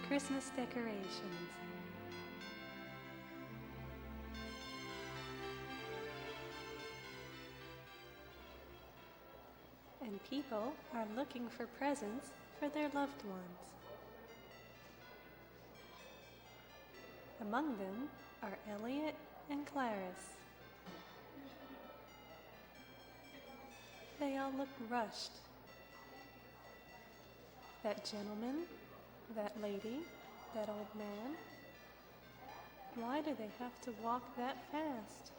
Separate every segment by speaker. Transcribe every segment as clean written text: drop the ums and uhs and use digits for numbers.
Speaker 1: Christmas decorations. And people are looking for presents for their loved ones. Among them are Elliot and Clarice. They all look rushed. That gentleman, that lady, that old man. Why do they have to walk that fast?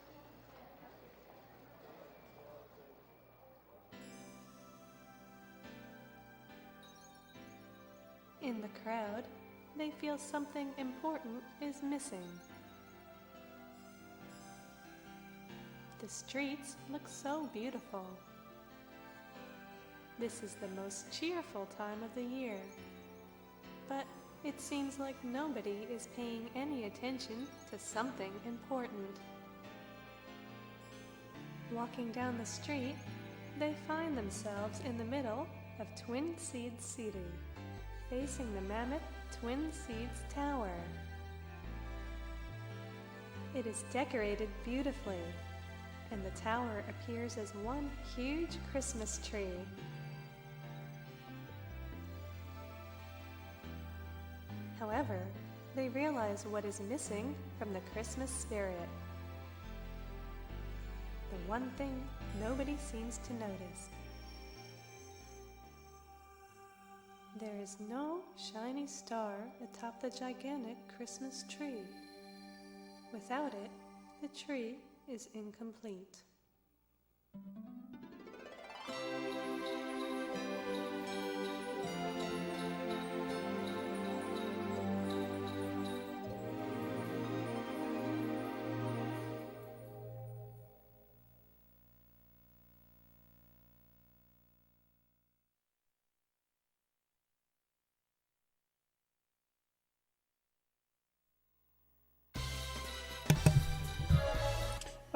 Speaker 1: In the crowd, they feel something important is missing. The streets look so beautiful. This is the most cheerful time of the year, but it seems like nobody is paying any attention to something important. Walking down the street, they find themselves in the middle of Twin Seeds City, facing the mammoth Twin Seeds Tower. It is decorated beautifully, and the tower appears as one huge Christmas tree. However, they realize what is missing from the Christmas spirit. The one thing nobody seems to notice. There is no shiny star atop the gigantic Christmas tree. Without it, the tree is incomplete.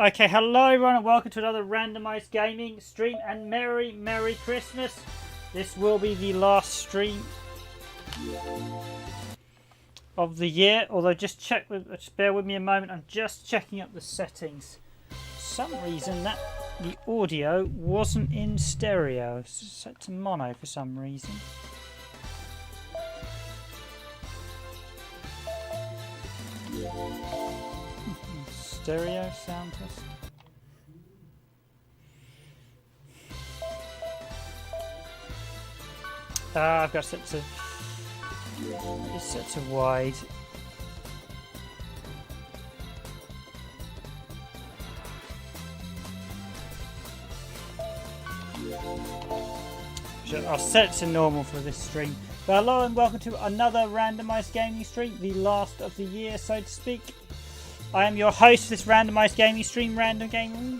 Speaker 2: Okay, hello everyone and welcome to another randomized gaming stream, and Merry Christmas. This will be the last stream of the year, although just bear with me a moment, I'm just checking up the settings. For some reason that the audio wasn't in stereo, it's set to mono for some reason. Stereo sound test. I've got set to wide. I'll set it to normal for this stream. But hello and welcome to another randomised gaming stream, the last of the year, so to speak. I am your host for this randomised gaming stream, Random Gaming.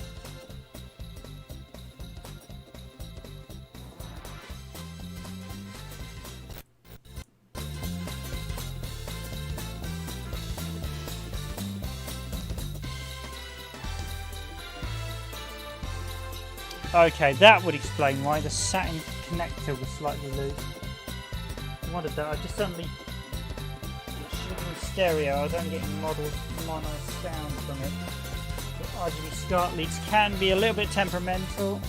Speaker 2: Okay, that would explain why the Saturn connector was slightly loose. I wondered that. I just suddenly... stereo, I was only getting mono sound from it. The RGB SCART leads can be a little bit temperamental.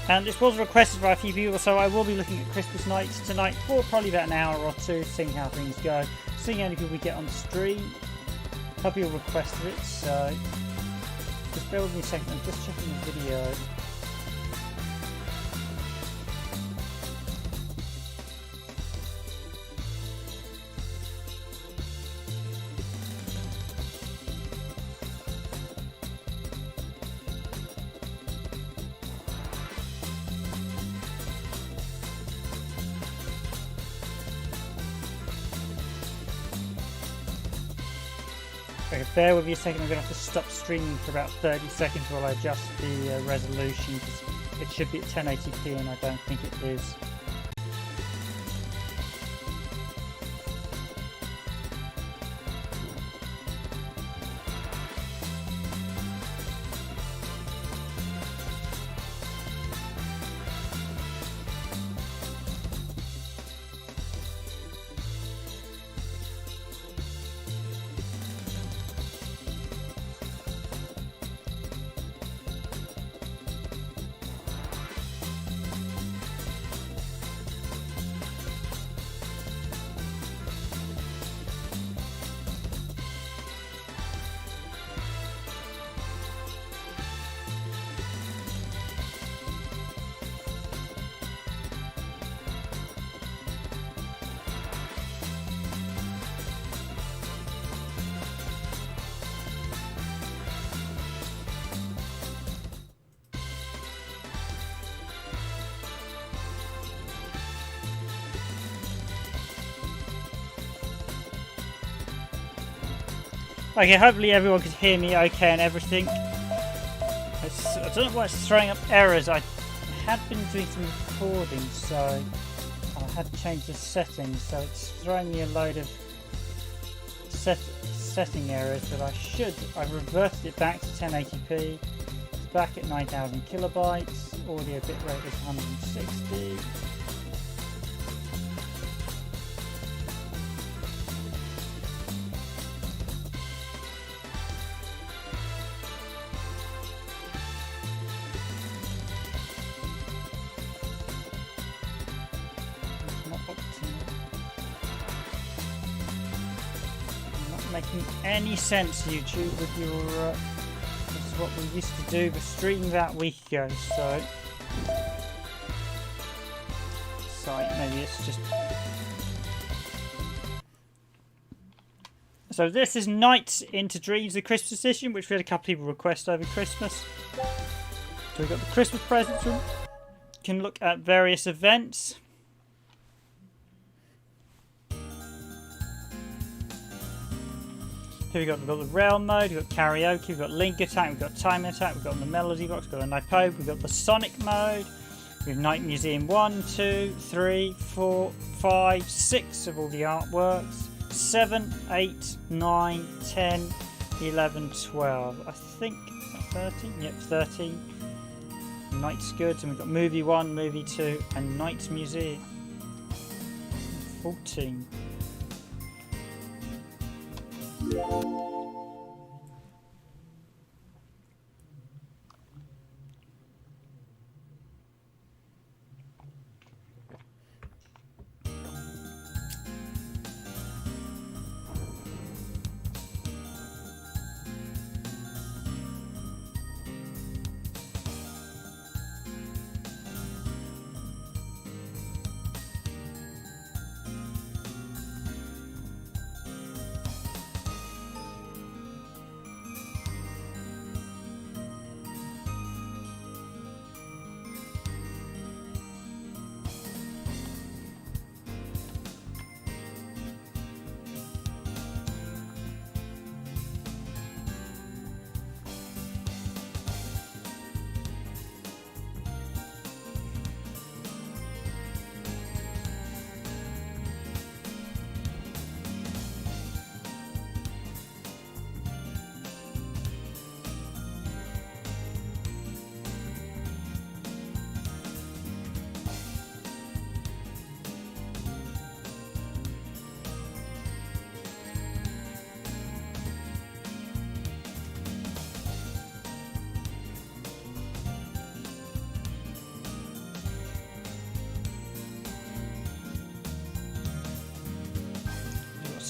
Speaker 2: And this was requested by a few people, so I will be looking at Christmas nights tonight for probably about an hour or two, seeing how things go, seeing how many people we get on stream. A couple people requested it, so just bear with me a second, I'm just checking the video. Okay, bear with me a second, I'm going to have to stop streaming for about 30 seconds while I adjust the resolution, because it should be at 1080p and I don't think it is. Okay, hopefully everyone could hear me okay and everything. I don't know why it's throwing up errors. I had been doing some recording, so I had to change the settings, so it's throwing me a load of setting errors, but I've reverted it back to 1080p. It's back at 9,000 kilobytes. Audio bitrate is 160. Making any sense, YouTube, with your this is what we used to do, but stream that week ago, so maybe it's just so this is Nights into Dreams, the Christmas edition, which we had a couple people request over Christmas. So we've got the Christmas presents room, you can look at various events. Here we've got the realm mode, we've got karaoke, we've got link attack, we've got time attack, we've got the melody box, we've got the night pope, we've got the sonic mode, we have night museum 1, 2, 3, 4, 5, 6 of all the artworks, 7, 8, 9, 10, 11, 12. I think, is that 13? Yep, 13. Night's Goods, and we've got movie 1, movie 2, and Night's Museum. 14.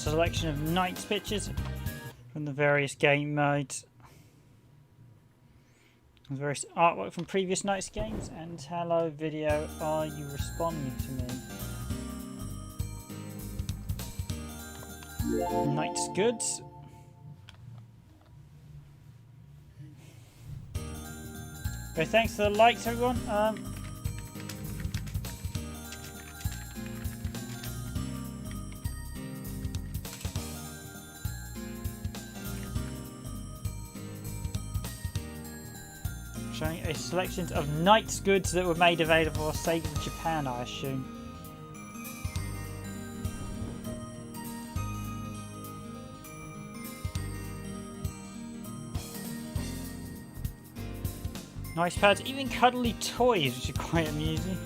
Speaker 2: selection of Knight's pictures from the various game modes. Various artwork from previous Knight's games. And hello video, are you responding to me? Knight's goods. Okay, thanks for the likes everyone. Showing a selection of Knight's goods that were made available for Sega in Japan, I assume. Nice pads, even cuddly toys, which are quite amusing.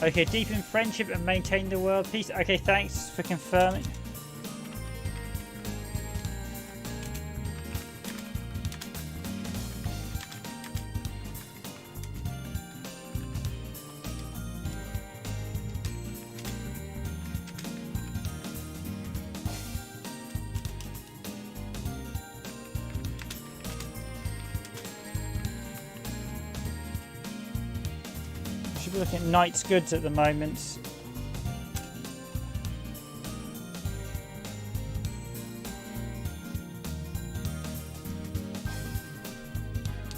Speaker 2: Okay, deepen friendship and maintain the world peace. Okay, thanks for confirming. We're looking at Knight's goods at the moment.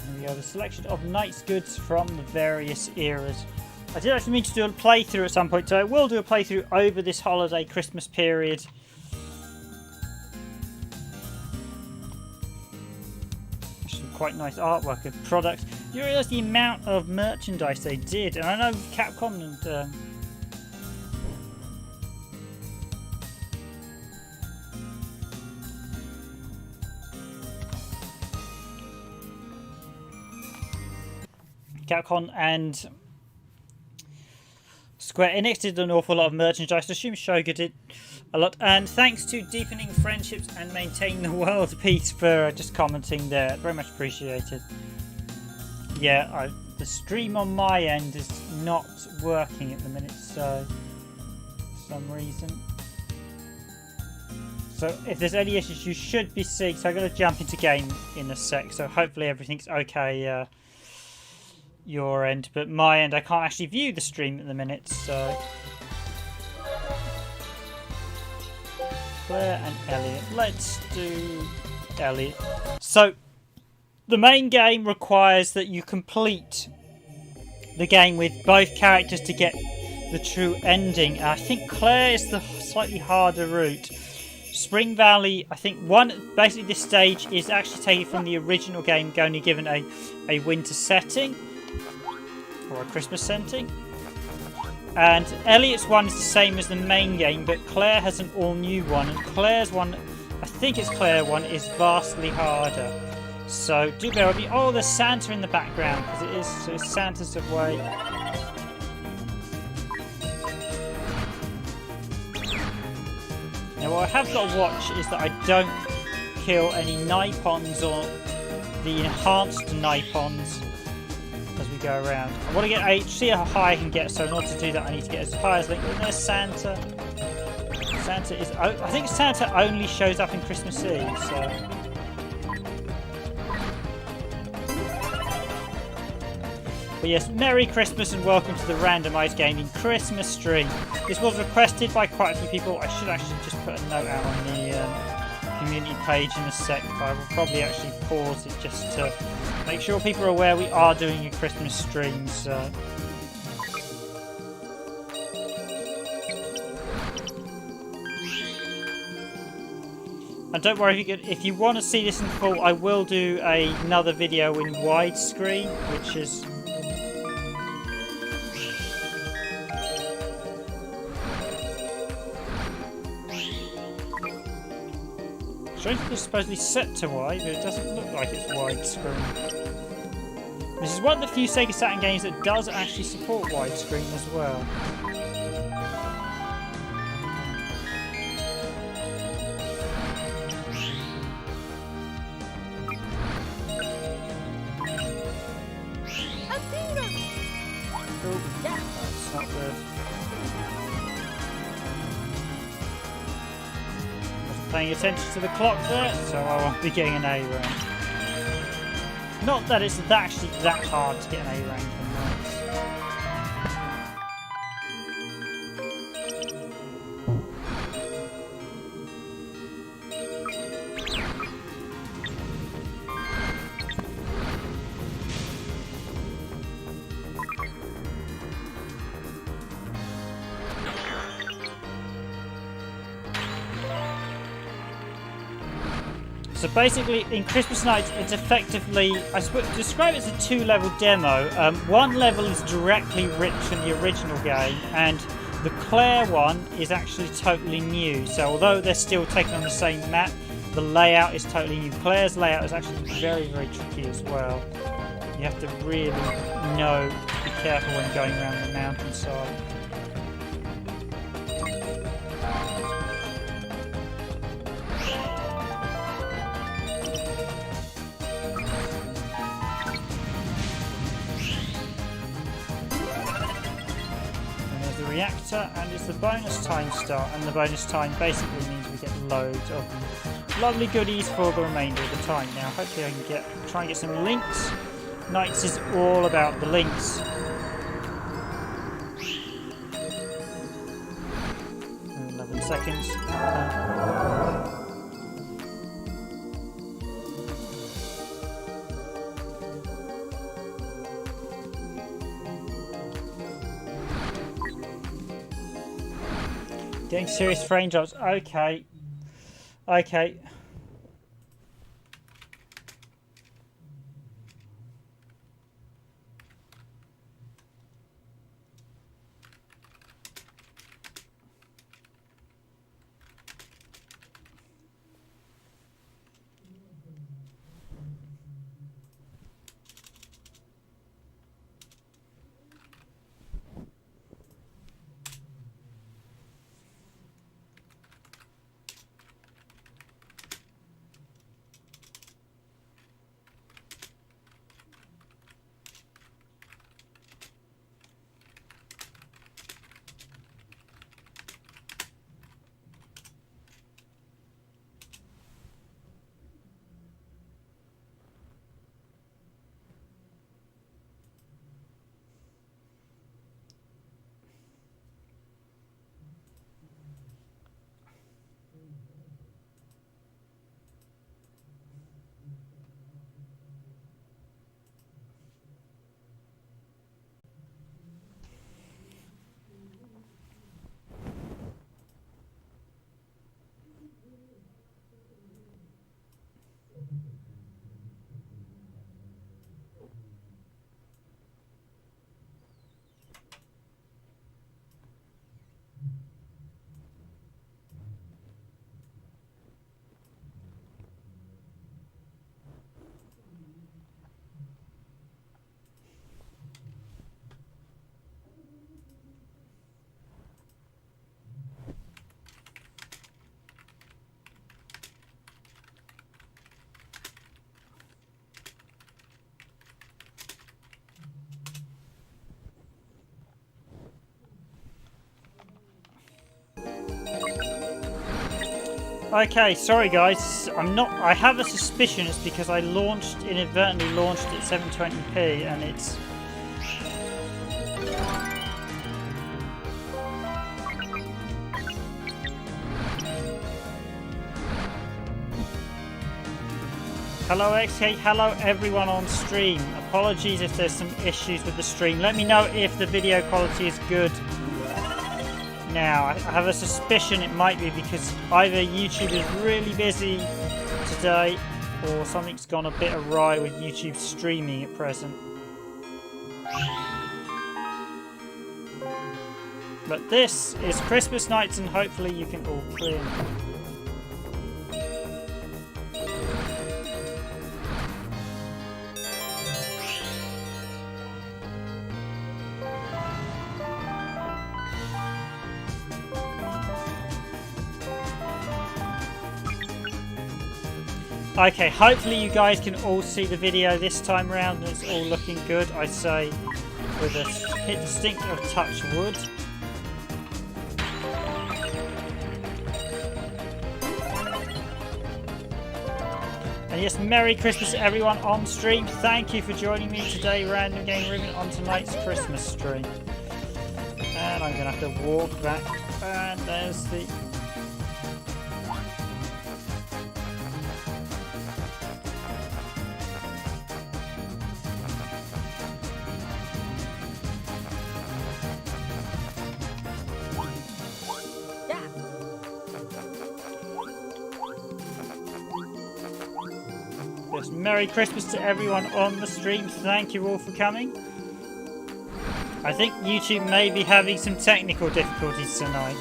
Speaker 2: There we go, the selection of Knight's goods from the various eras. I did actually mean to do a playthrough at some point, so I will do a playthrough over this holiday Christmas period. Some quite nice artwork of products. You realise the amount of merchandise they did, and I know Capcom and Square Enix did an awful lot of merchandise. I assume Shoga did a lot, and thanks to deepening friendships and maintaining the world peace for just commenting there. Very much appreciated. Yeah, the stream on my end is not working at the minute, so for some reason. So if there's any issues, you should be seeing. So I'm going to jump into game in a sec. So hopefully everything's okay your end, but my end I can't actually view the stream at the minute. So Claire and Elliot. Let's do Elliot. So the main game requires that you complete the game with both characters to get the true ending. I think Claire is the slightly harder route. Spring Valley, I think basically this stage is actually taken from the original game, only given a winter setting or a Christmas setting. And Elliot's one is the same as the main game, but Claire has an all-new one, and Claire's one, I think it's Claire one, is vastly harder. So do bear with me. Oh, there's Santa in the background because it is, so it's Santa's away. Now what I have got to watch is that I don't kill any Nipons or the enhanced Nipons as we go around. I want to get see how high I can get, so in order to do that I need to get as high as Link. And there's Santa. Santa is, I think Santa only shows up in Christmas Eve, so. But yes, Merry Christmas and welcome to the randomised gaming Christmas stream. This was requested by quite a few people. I should actually just put a note out on the community page in a sec, but I will probably actually pause it just to make sure people are aware we are doing a Christmas stream. So. And don't worry, if you want to see this in full, I will do another video in widescreen, which is... It's supposedly set to wide, but it doesn't look like it's widescreen. This is one of the few Sega Saturn games that does actually support widescreen as well. Oh, that's not good. paying attention to the clock there, so I won't be getting an A rank. Not that it's actually that hard to get an A rank in Knights. So basically, in Christmas Nights, it's effectively, I suppose, describe it as a 2-level demo. One level is directly ripped from the original game, and the Claire one is actually totally new. So although they're still taking on the same map, the layout is totally new. Claire's layout is actually very, very tricky as well. You have to really be careful when going around the mountainside. Reactor, and it's the bonus time start, and the bonus time basically means we get loads of lovely goodies for the remainder of the time. Now hopefully I can try and get some links. Knights is all about the links. 11 seconds. Getting serious frame drops. Okay. Okay. Okay, sorry guys, I have a suspicion it's because I inadvertently launched at 720p and it's... Hello XK, hello everyone on stream. Apologies if there's some issues with the stream. Let me know if the video quality is good. Now, I have a suspicion it might be because either YouTube is really busy today or something's gone a bit awry with YouTube streaming at present. But this is Christmas Nights and hopefully you can all clear. Okay, hopefully you guys can all see the video this time round and it's all looking good. I say with a hit distinct of touch wood. And yes, Merry Christmas to everyone on stream. Thank you for joining me today, Random Game Riven, on tonight's Christmas stream. And I'm going to have to walk back. And there's the... Yes, Merry Christmas to everyone on the stream. Thank you all for coming. I think YouTube may be having some technical difficulties tonight.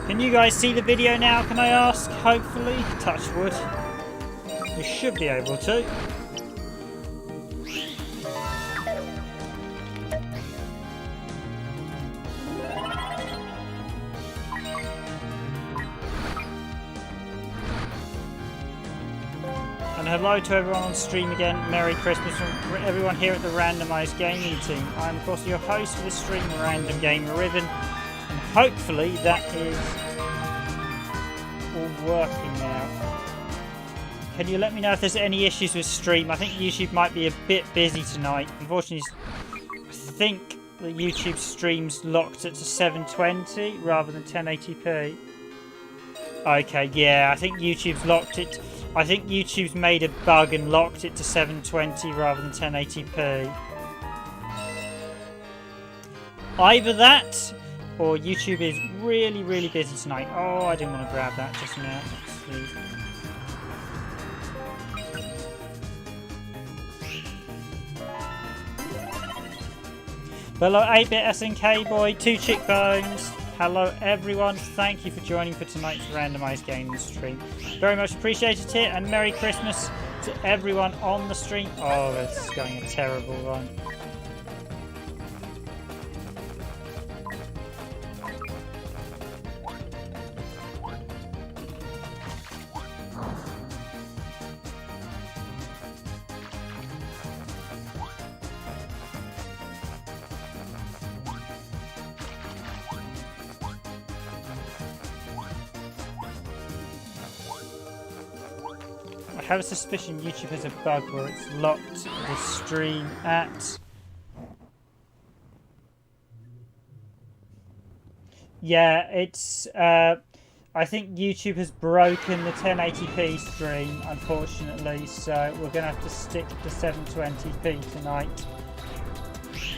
Speaker 2: Can you guys see the video now, can I ask? Hopefully. Touch wood. You should be able to. And hello to everyone on stream again. Merry Christmas from everyone here at the Randomised Gaming team. I'm of course your host for this stream, Random Game Riven, and hopefully that is all working now. Can you let me know if there's any issues with stream? I think YouTube might be a bit busy tonight. Unfortunately, I think the YouTube stream's locked it to 720 rather than 1080p. Okay, yeah, I think YouTube's locked it. I think YouTube's made a bug and locked it to 720 rather than 1080p. Either that, or YouTube is really, really busy tonight. Oh, I didn't want to grab that just now. Let's see. Hello, 8-bit SNK boy, 2 cheekbones. Hello everyone, thank you for joining for tonight's randomised gaming stream. Very much appreciated here, and Merry Christmas to everyone on the stream. Oh, this is going a terrible run. I have a suspicion YouTube has a bug where it's locked the stream at... Yeah, it's... I think YouTube has broken the 1080p stream, unfortunately, so we're going to have to stick to 720p tonight.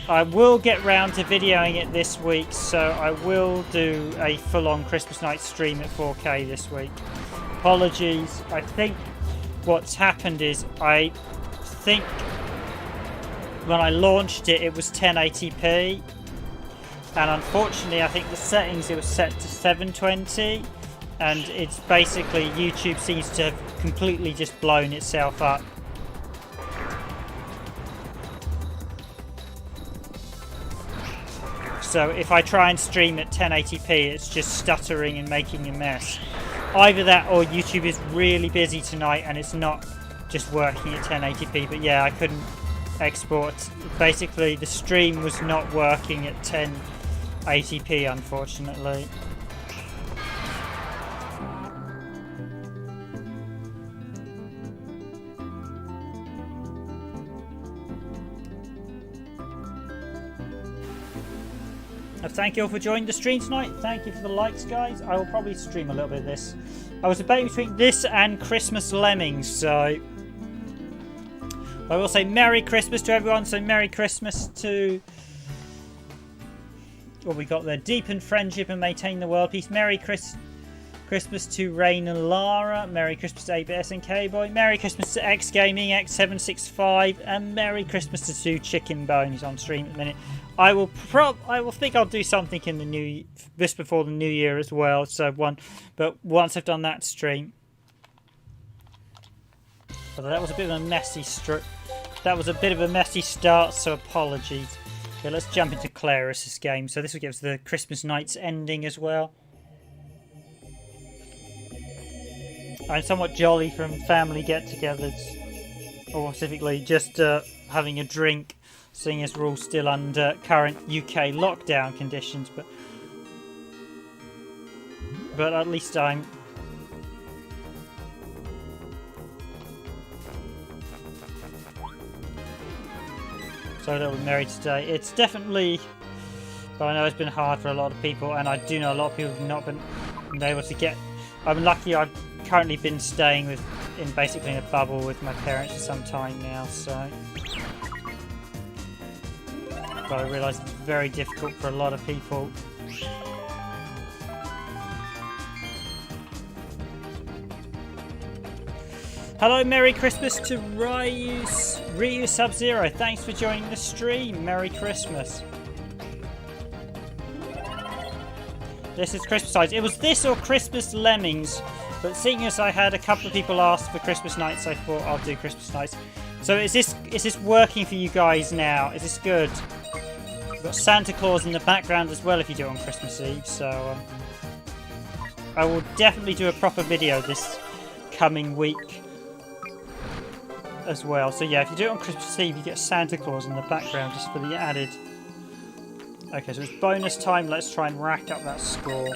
Speaker 2: I will get round to videoing it this week, so I will do a full-on Christmas night stream at 4K this week. Apologies, I think... What's happened is, I think when I launched it, it was 1080p, and unfortunately I think the settings, it was set to 720, and it's basically, YouTube seems to have completely just blown itself up. So if I try and stream at 1080p, it's just stuttering and making a mess. Either that or YouTube is really busy tonight and it's not just working at 1080p. But yeah, I couldn't export. Basically, the stream was not working at 1080p, unfortunately. Thank you all for joining the stream tonight. Thank you for the likes, guys. I will probably stream a little bit of this. I was debating between this and Christmas Lemmings, so I will say Merry Christmas to everyone. So Merry Christmas to what we got there. Deepen friendship and maintain the world peace. Merry Christmas to Rain and Lara. Merry Christmas to 8-bit SNK boy. Merry Christmas to X Gaming X765, and Merry Christmas to 2 Chicken Bones on stream at the minute. I will think I'll do something in the just before the new year as well. So but once I've done that stream. Although that was a bit of a messy start, so apologies. Okay, let's jump into Claris's game. So this will give us the Christmas night's ending as well. I'm somewhat jolly from family get-togethers, or specifically just having a drink. Seeing as we're all still under current UK lockdown conditions, but but at least I'm... So that we're married today. It's definitely... But I know it's been hard for a lot of people, and I do know a lot of people have not been able to get... I'm lucky I've currently been staying in basically in a bubble with my parents for some time now, so... But I realise it's very difficult for a lot of people. Hello, Merry Christmas to Ryu Sub-Zero. Thanks for joining the stream. Merry Christmas. This is Christmas Nights. It was this or Christmas Lemmings, but seeing as I had a couple of people ask for Christmas Nights, I thought I'll do Christmas Nights. So is this working for you guys now? Is this good? We've got Santa Claus in the background as well if you do it on Christmas Eve, so I will definitely do a proper video this coming week as well. So yeah, if you do it on Christmas Eve, you get Santa Claus in the background just for the added... Okay, so it's bonus time. Let's try and rack up that score.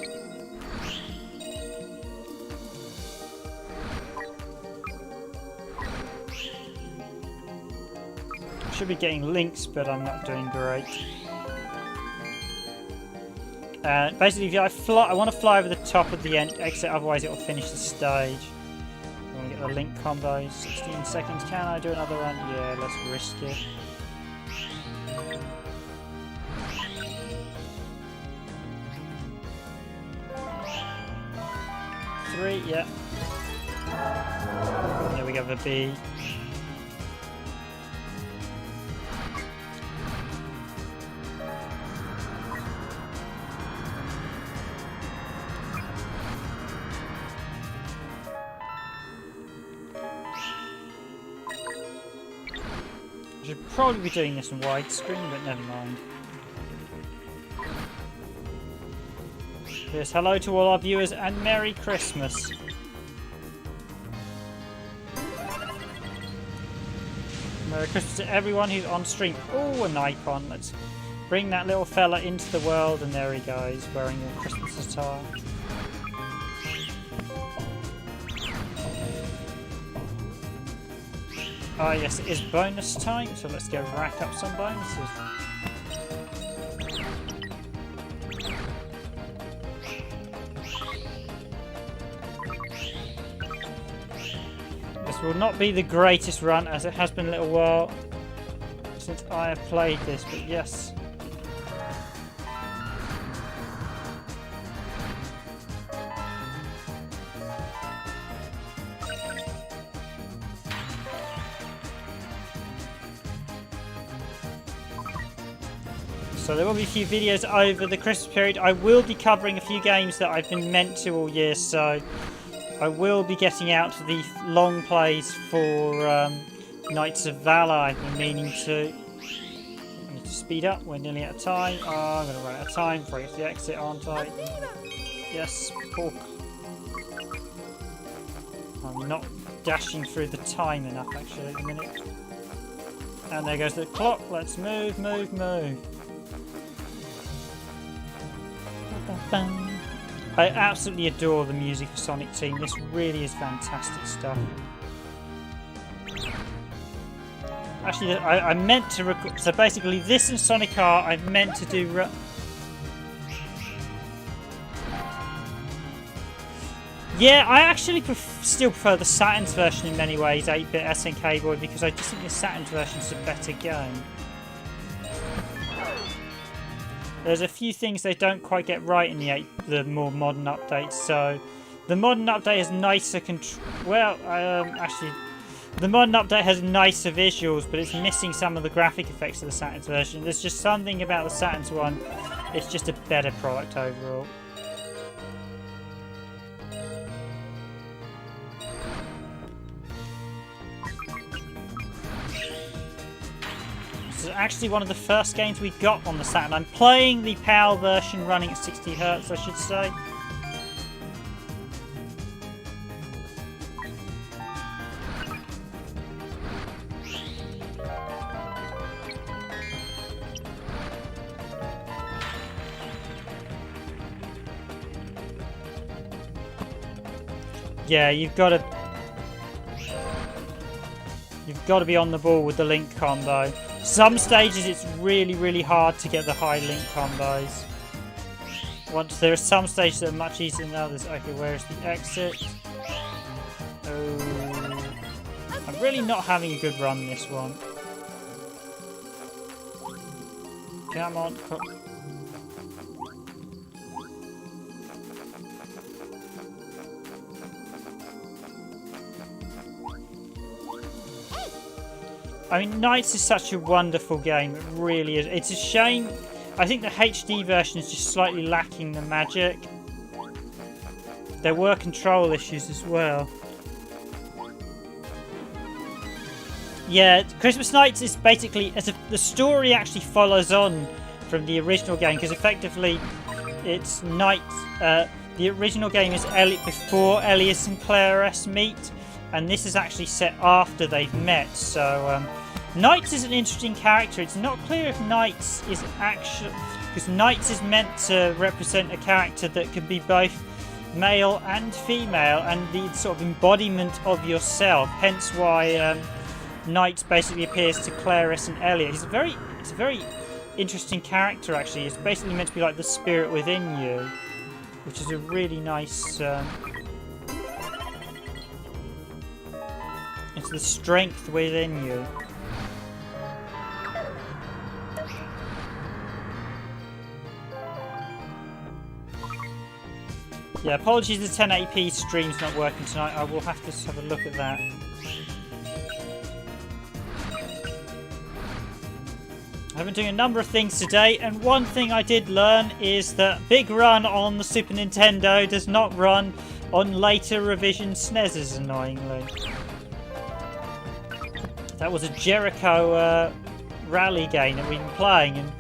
Speaker 2: Should be getting links, but I'm not doing great. Basically, if I want to fly over the top of the exit, otherwise it will finish the stage. I want to get the link combo. 16 seconds. Can I do another one? Yeah, let's risk it. Yeah. There we go, the B. I should probably be doing this in widescreen, but never mind. Yes, hello to all our viewers and Merry Christmas. Merry Christmas to everyone who's on stream. Oh, an icon. Let's bring that little fella into the world, and there he goes, wearing a Christmas attire. Ah, yes, it is bonus time, so let's go rack up some bonuses. This will not be the greatest run, as it has been a little while since I have played this, but yes. So there will be a few videos over the Christmas period. I will be covering a few games that I've been meant to all year, so I will be getting out the long plays for Knights of Valor. I've been meaning to. I need to speed up. We're nearly out of time. Oh, I'm going to run out of time before I get to the exit, aren't I? Yes, pork. I'm not dashing through the time enough, actually, at the minute. And there goes the clock. Let's move, move, move. I absolutely adore the music of Sonic Team. This really is fantastic stuff. Actually, I meant to record. So basically, this and Sonic R, I meant to do. Yeah, I actually still prefer the Saturn's version in many ways, 8-bit SNK boy, because I just think the Saturn's version is a better game. There's a few things they don't quite get right in the more modern updates. So, the modern update has nicer actually, the modern update has nicer visuals, but it's missing some of the graphic effects of the Saturn's version. There's just something about the Saturn's one. It's just a better product overall. This is actually one of the first games we got on the Saturn. I'm playing the PAL version running at 60 Hz, I should say. Yeah, you've got to be on the ball with the link combo. Some stages it's really, really hard to get the high link combos. There are some stages that are much easier than others. Okay, where's the exit? Oh, I'm really not having a good run this one. Come on. I mean, NiGHTS is such a wonderful game. It really is. It's a shame. I think the HD version is just slightly lacking the magic. There were control issues as well. Yeah, Christmas NiGHTS is basically the story actually follows on from the original game because effectively it's NiGHTS. The original game is before Elias and Claris meet, and this is actually set after they've met. So NiGHTS is an interesting character. It's not clear if NiGHTS is actually, because NiGHTS is meant to represent a character that could be both male and female and the sort of embodiment of yourself. Hence why NiGHTS basically appears to Claris and Elliot. It's a very interesting character actually. It's basically meant to be like the spirit within you, which is a really nice. It's the strength within you. Yeah, apologies the 1080p stream's not working tonight. I will have to have a look at that. I've been doing a number of things today, and one thing I did learn is that Big Run on the Super Nintendo does not run on later revision SNESes, annoyingly. That was a Jericho rally game that we've been playing, and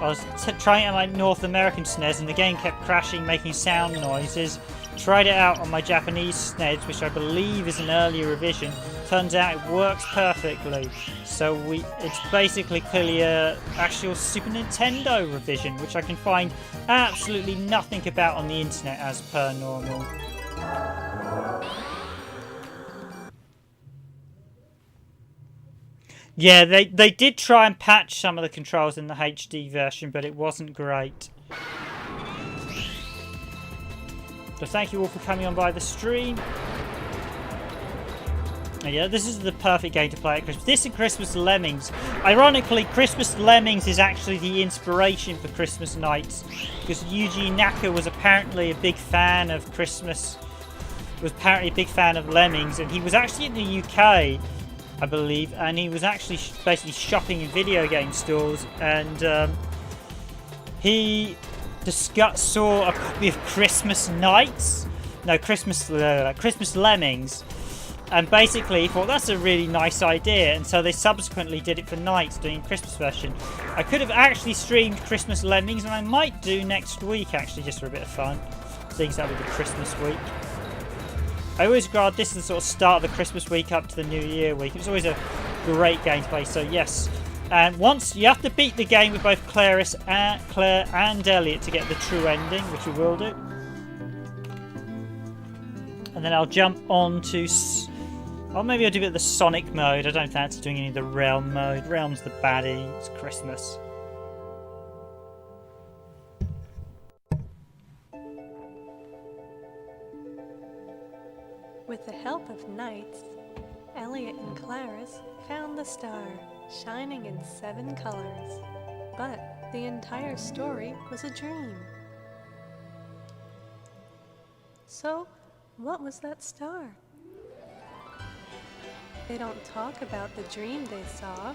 Speaker 2: I was trying it on my North American SNES, and the game kept crashing, making sound noises. Tried it out on my Japanese SNES, which I believe is an earlier revision. Turns out it works perfectly. So it's basically clearly a actual Super Nintendo revision, which I can find absolutely nothing about on the internet as per normal. Yeah, they did try and patch some of the controls in the HD version, but it wasn't great. So thank you all for coming on by the stream. Yeah, this is the perfect game to play at Christmas. This and Christmas Lemmings. Ironically, Christmas Lemmings is actually the inspiration for Christmas NiGHTS, because Yuji Naka was apparently a big fan of Christmas. Was apparently a big fan of Lemmings, and he was actually in the UK, I believe, and he was actually basically shopping in video game stores, and he saw a copy of Christmas NiGHTS, no, Christmas Lemmings, and basically he thought that's a really nice idea, and so they subsequently did it for NiGHTS, doing a Christmas version. I could have actually streamed Christmas Lemmings, and I might do next week actually, just for a bit of fun, seeing as that would be Christmas week. I always regard this as the sort of start of the Christmas week up to the New Year week. It was always a great game to play, so yes. And once you have to beat the game with both Claire and Elliot to get the true ending, which we will do. And then I'll jump on to... Or maybe I'll do a bit of the Sonic mode. I don't fancy doing any of the Realm mode. Realm's the baddie. It's Christmas.
Speaker 1: With the help of NiGHTS, Elliot and Claris found the star, shining in 7 colors. But the entire story was a dream. So, what was that star? They don't talk about the dream they saw.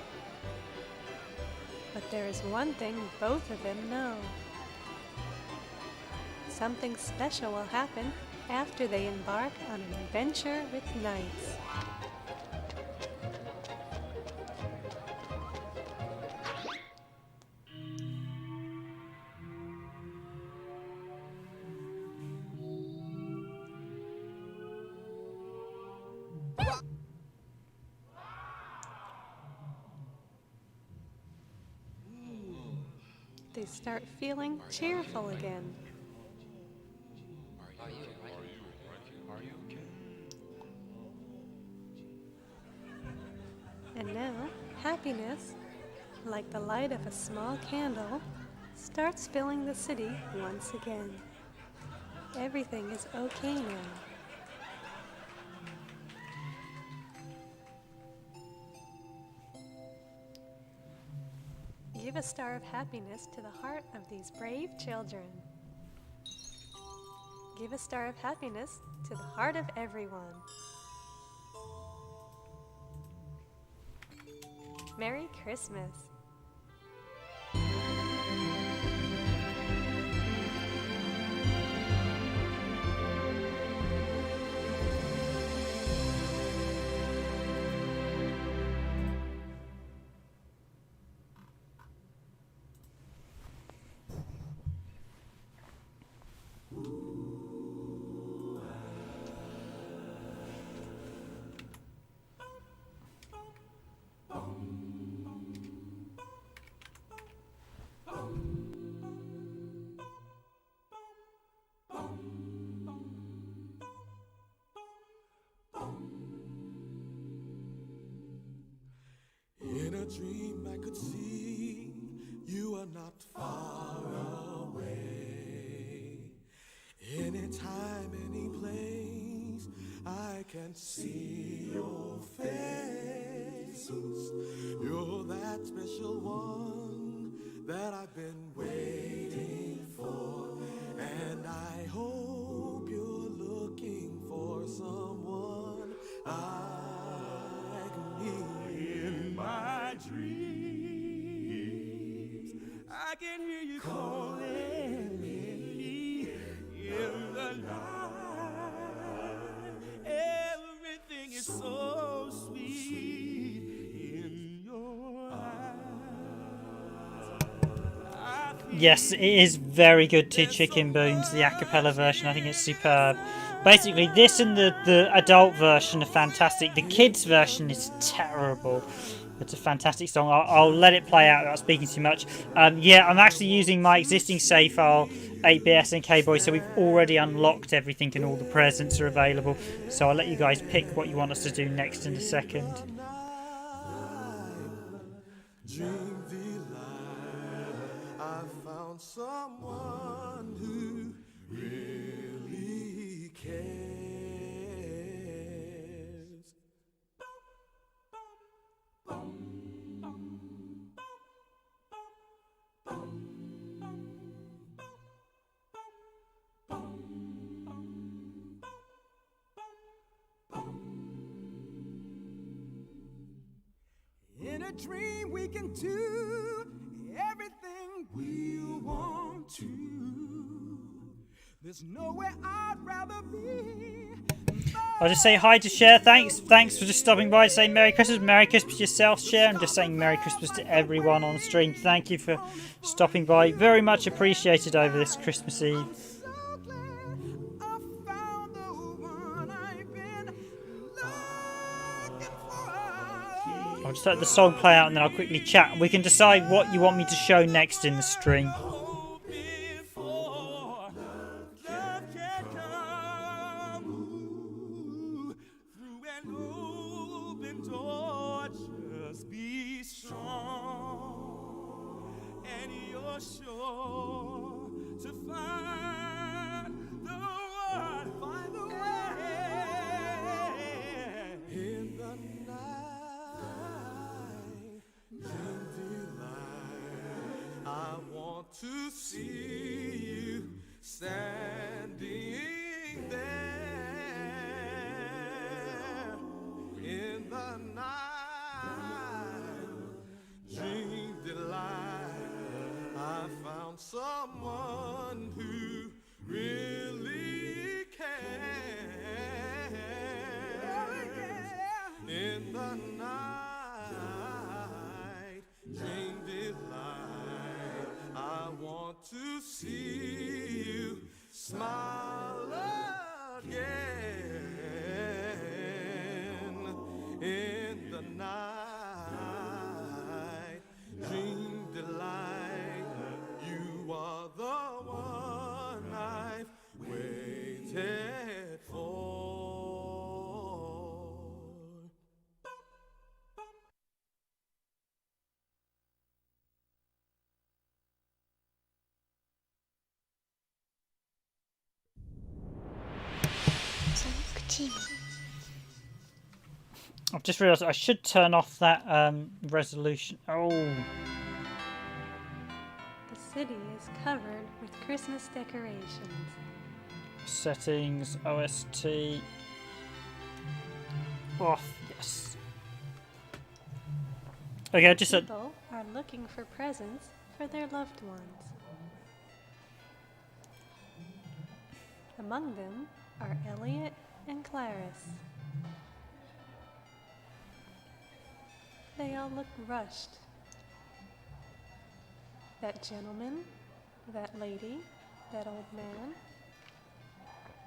Speaker 1: But there is one thing both of them know. Something special will happen after they embark on an adventure with NiGHTS. They start feeling cheerful again. And now, happiness, like the light of a small candle, starts filling the city once again. Everything is okay now. Give a star of happiness to the heart of these brave children. Give a star of happiness to the heart of everyone. Merry Christmas.
Speaker 3: In a dream I could see you are not far away. Anytime, any place, I can see your face. You're that special one that I've been waiting for. And I hope you're looking for someone like me. In my dreams, I can hear you calling me in the night. Everything is so sweet in your eyes.
Speaker 2: Yes, it is very good to Chicken Bones, the a cappella version. I think it's superb. Basically, this and the adult version are fantastic. The kids version is terrible. It's a fantastic song. I'll let it play out without speaking too much. Yeah, I'm actually using my existing save file, 8BS and K-Boy, so we've already unlocked everything and all the presents are available. So I'll let you guys pick what you want us to do next in a second.
Speaker 3: Dream delight, I found someone who really cares. In a dream we can do everything we want to. There's nowhere I'd rather be.
Speaker 2: I'll just say hi to Cher. Thanks for just stopping by to say Merry Christmas. Merry Christmas to yourself, Cher. I'm just saying Merry Christmas to everyone on stream. Thank you for stopping by. Very much appreciated over this Christmas Eve. I'll just let the song play out and then I'll quickly chat. We can decide what you want me to show next in the stream.
Speaker 3: To see you standing there in the night, dream delight. I found someone who really cares. In the night, dream delight. I want to see you smile again. In the night, dream delight. You are the one I've waited for.
Speaker 2: I've just realised I should turn off that resolution. Oh.
Speaker 1: The city is covered with Christmas decorations.
Speaker 2: Settings, OST. Off, yes. Okay, I just said.
Speaker 1: People are looking for presents for their loved ones. Among them are Elliot and Clarice. They all look rushed. That gentleman, that lady, that old man.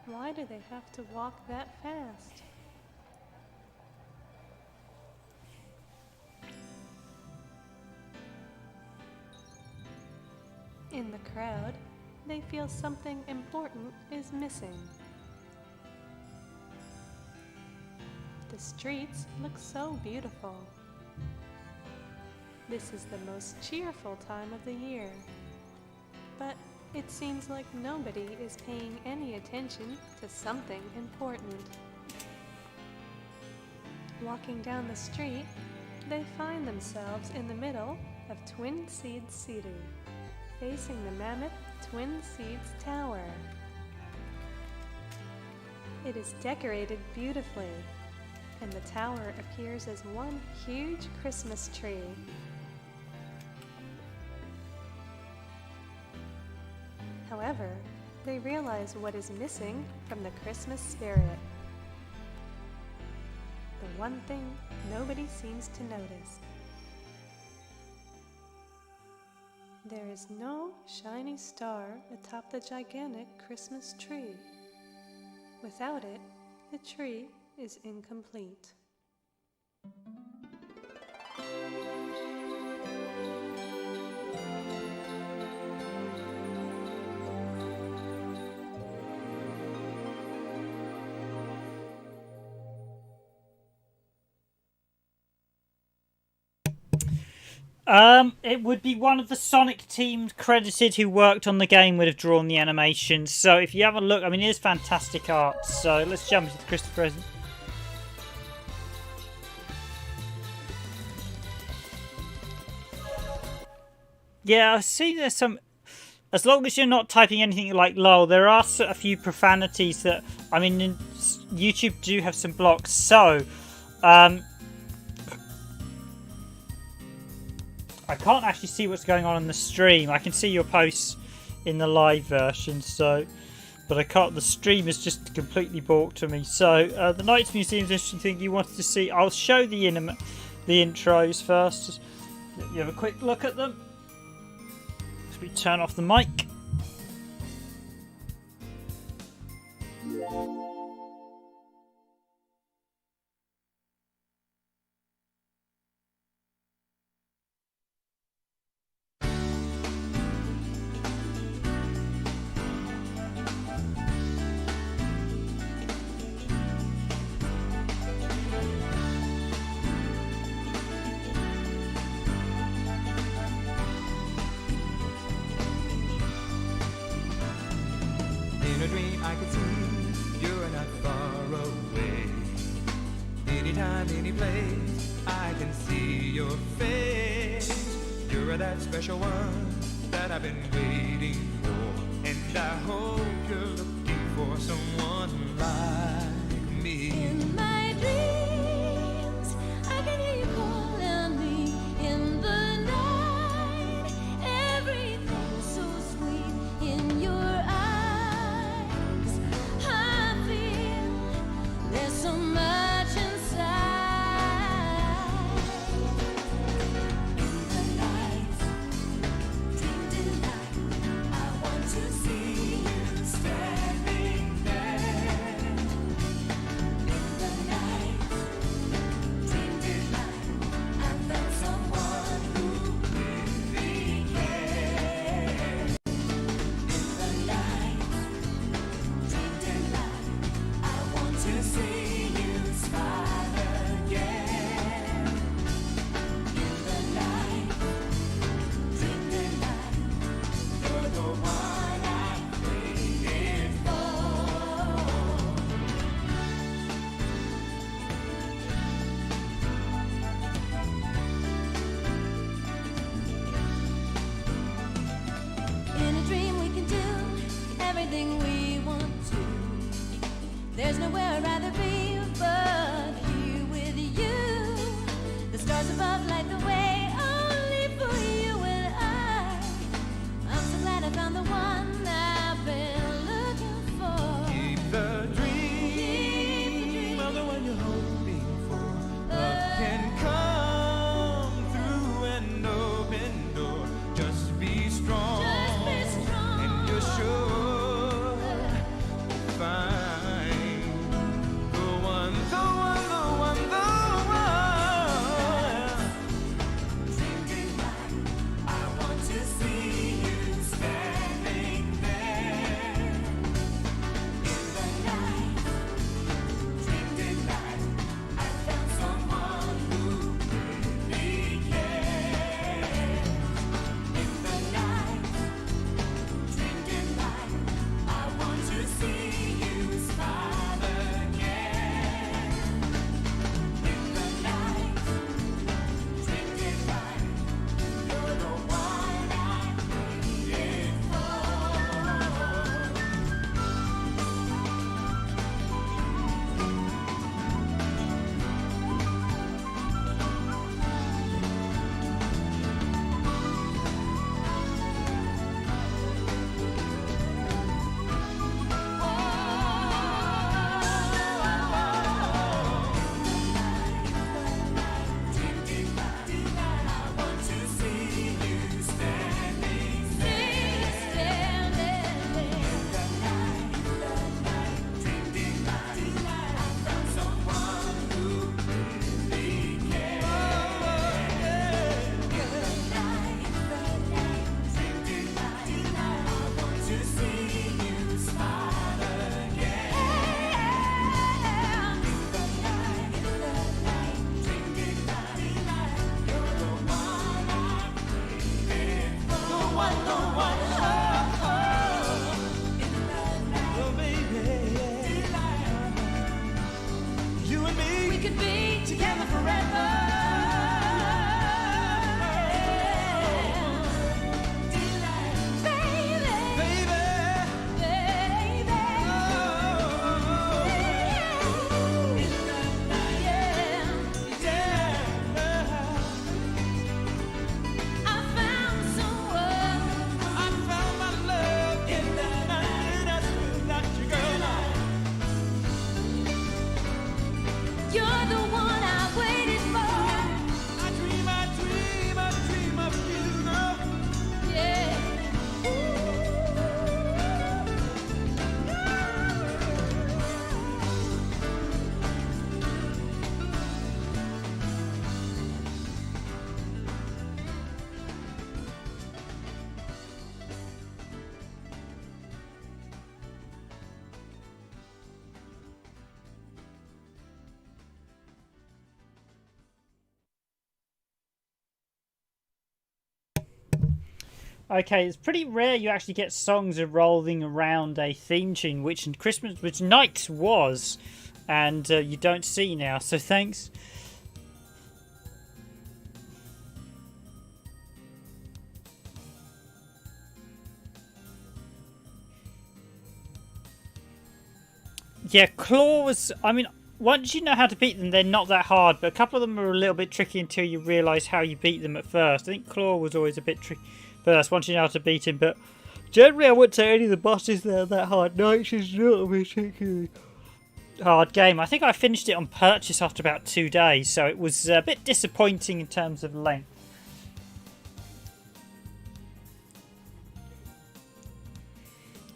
Speaker 1: Why do they have to walk that fast? In the crowd, they feel something important is missing. The streets look so beautiful. This is the most cheerful time of the year. But it seems like nobody is paying any attention to something important. Walking down the street, they find themselves in the middle of Twin Seeds City, facing the mammoth Twin Seeds Tower. It is decorated beautifully, and the tower appears as one huge Christmas tree. However, they realize what is missing from the Christmas spirit. The one thing nobody seems to notice. There is no shiny star atop the gigantic Christmas tree. Without it, the tree is incomplete.
Speaker 2: It would be one of the Sonic teams credited who worked on the game would have drawn the animation. So if you have a look, I mean, it is fantastic art. So let's jump into the Christmas present. Yeah, I see there's some... As long as you're not typing anything like lol, there are a few profanities that... I mean, YouTube do have some blocks. So, I can't actually see what's going on the stream. I can see your posts in the live version, so, but I can't. The stream is just completely balked to me. So the Knights Museum's interesting thing you wanted to see. I'll show the intros first. Just let you have a quick look at them. As we turn off the mic.
Speaker 4: In a dream I could see you're not far away. Anytime, any place, I can see your face. You're that special one that I've been waiting for, and I hope you're looking for someone like me.
Speaker 5: In my dreams, I can hear you calling me in the night. Everything's so sweet in your eyes. I feel there's so much inside. In the night, dim light, I want to see you standing there. could be together forever.
Speaker 2: Okay, it's pretty rare you actually get songs revolving around a theme tune, which in Christmas, which NiGHTS was, and you don't see now. So thanks. Yeah, Claw was. I mean, once you know how to beat them, they're not that hard. But a couple of them are a little bit tricky until you realise how you beat them at first. I think Claw was always a bit tricky first once you know how to beat him. But generally, I wouldn't say any of the bosses there are that hard. NiGHTS is not a particularly hard game. I think I finished it on purchase after about 2 days, so it was a bit disappointing in terms of length.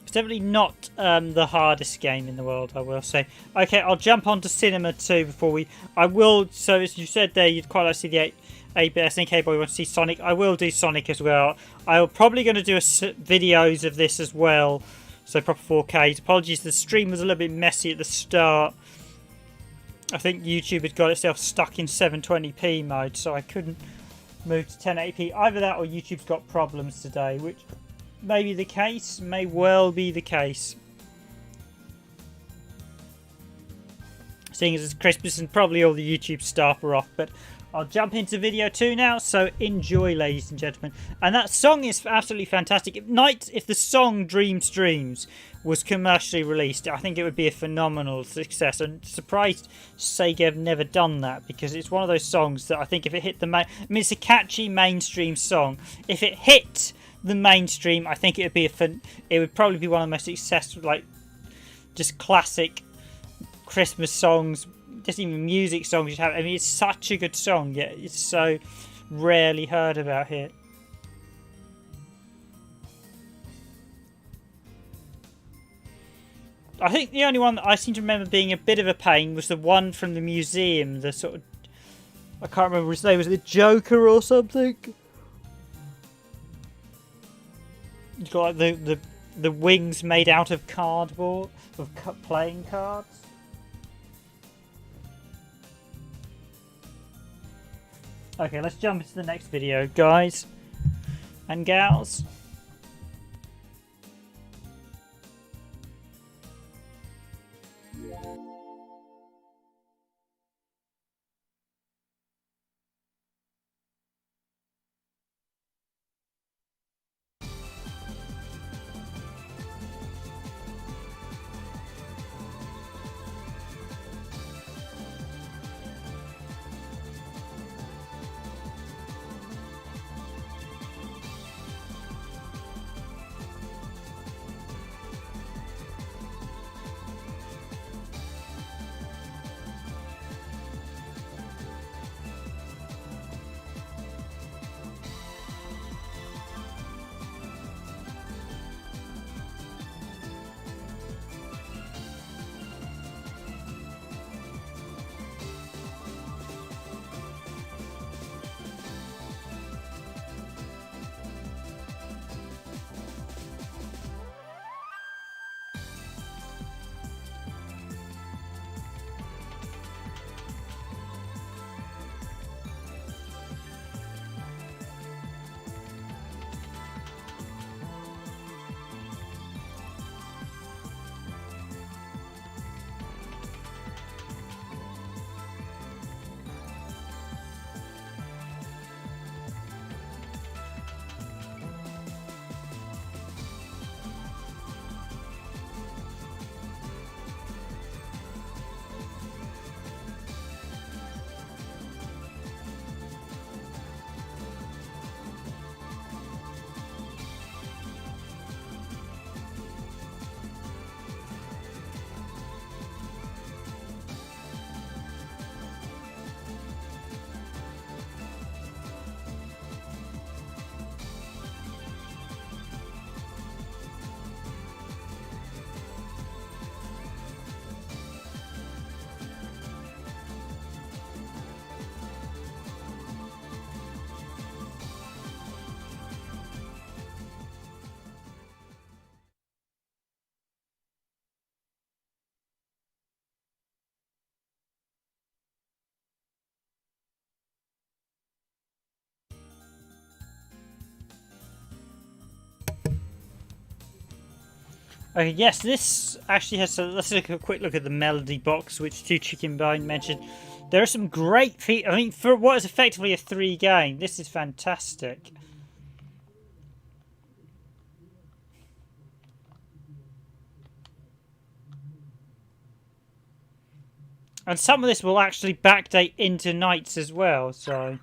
Speaker 2: It's definitely not the hardest game in the world, I will say. Okay, I'll jump on to Cinema 2 before we... I will... So, as you said there, you'd quite like to see the SNK boy want to see Sonic. I will do Sonic as well. I'm probably going to do videos of this as well. So, proper 4K. Apologies, the stream was a little bit messy at the start. I think YouTube had got itself stuck in 720p mode, so I couldn't move to 1080p. Either that or YouTube's got problems today, which... may be the case, may well be the case. Seeing as it's Christmas and probably all the YouTube staff are off, but I'll jump into video 2 now, so enjoy, ladies and gentlemen. And that song is absolutely fantastic. If the song Dreams Dreams was commercially released, I think it would be a phenomenal success. I'm surprised Sega have never done that, because it's one of those songs that I think if it hit the I mean, it's a catchy mainstream song. If it hit the mainstream, I think it would be it would probably be one of the most successful, like, just classic Christmas songs, just even music songs you have. I mean, it's such a good song, yet it's so rarely heard about here. I think the only one that I seem to remember being a bit of a pain was the one from the museum, the sort of, I can't remember his name, was it the Joker or something? You've got like the wings made out of cardboard, of playing cards. Okay, let's jump into the next video, guys and gals. Okay, yes, this actually has. So let's take a quick look at the melody box, which Two Chicken Bone mentioned. There are some great features. I mean, for what is effectively a 3 game, this is fantastic. And some of this will actually backdate into nights as well, so...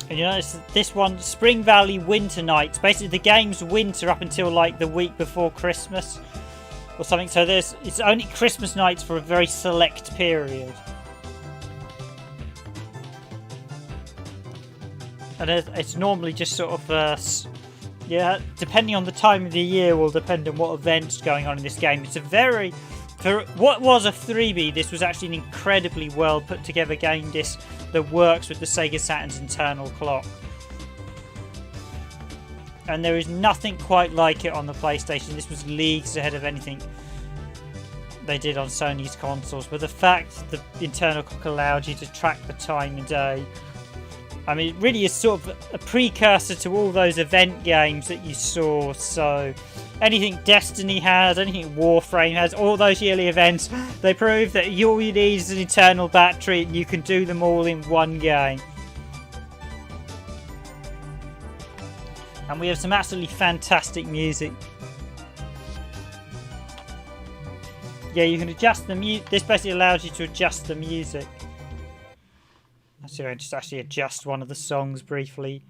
Speaker 2: And you notice this one, Spring Valley Winter Nights. Basically, the game's winter up until like the week before Christmas or something. So it's only Christmas nights for a very select period. And it's normally just sort of, yeah, depending on the time of the year will depend on what event's going on in this game. It's a very, for what was a 3B, this was actually an incredibly well put together game disc that works with the Sega Saturn's internal clock. And there is nothing quite like it on the PlayStation. This was leagues ahead of anything they did on Sony's consoles. But the fact the internal clock allowed you to track the time of day, I mean, it really is sort of a precursor to all those event games that you saw. So anything Destiny has, anything Warframe has, all those yearly events, they prove that all you need is an internal battery and you can do them all in one game. And we have some absolutely fantastic music. Yeah, you can adjust the music. This basically allows you to adjust the music. So I just actually adjust one of the songs briefly.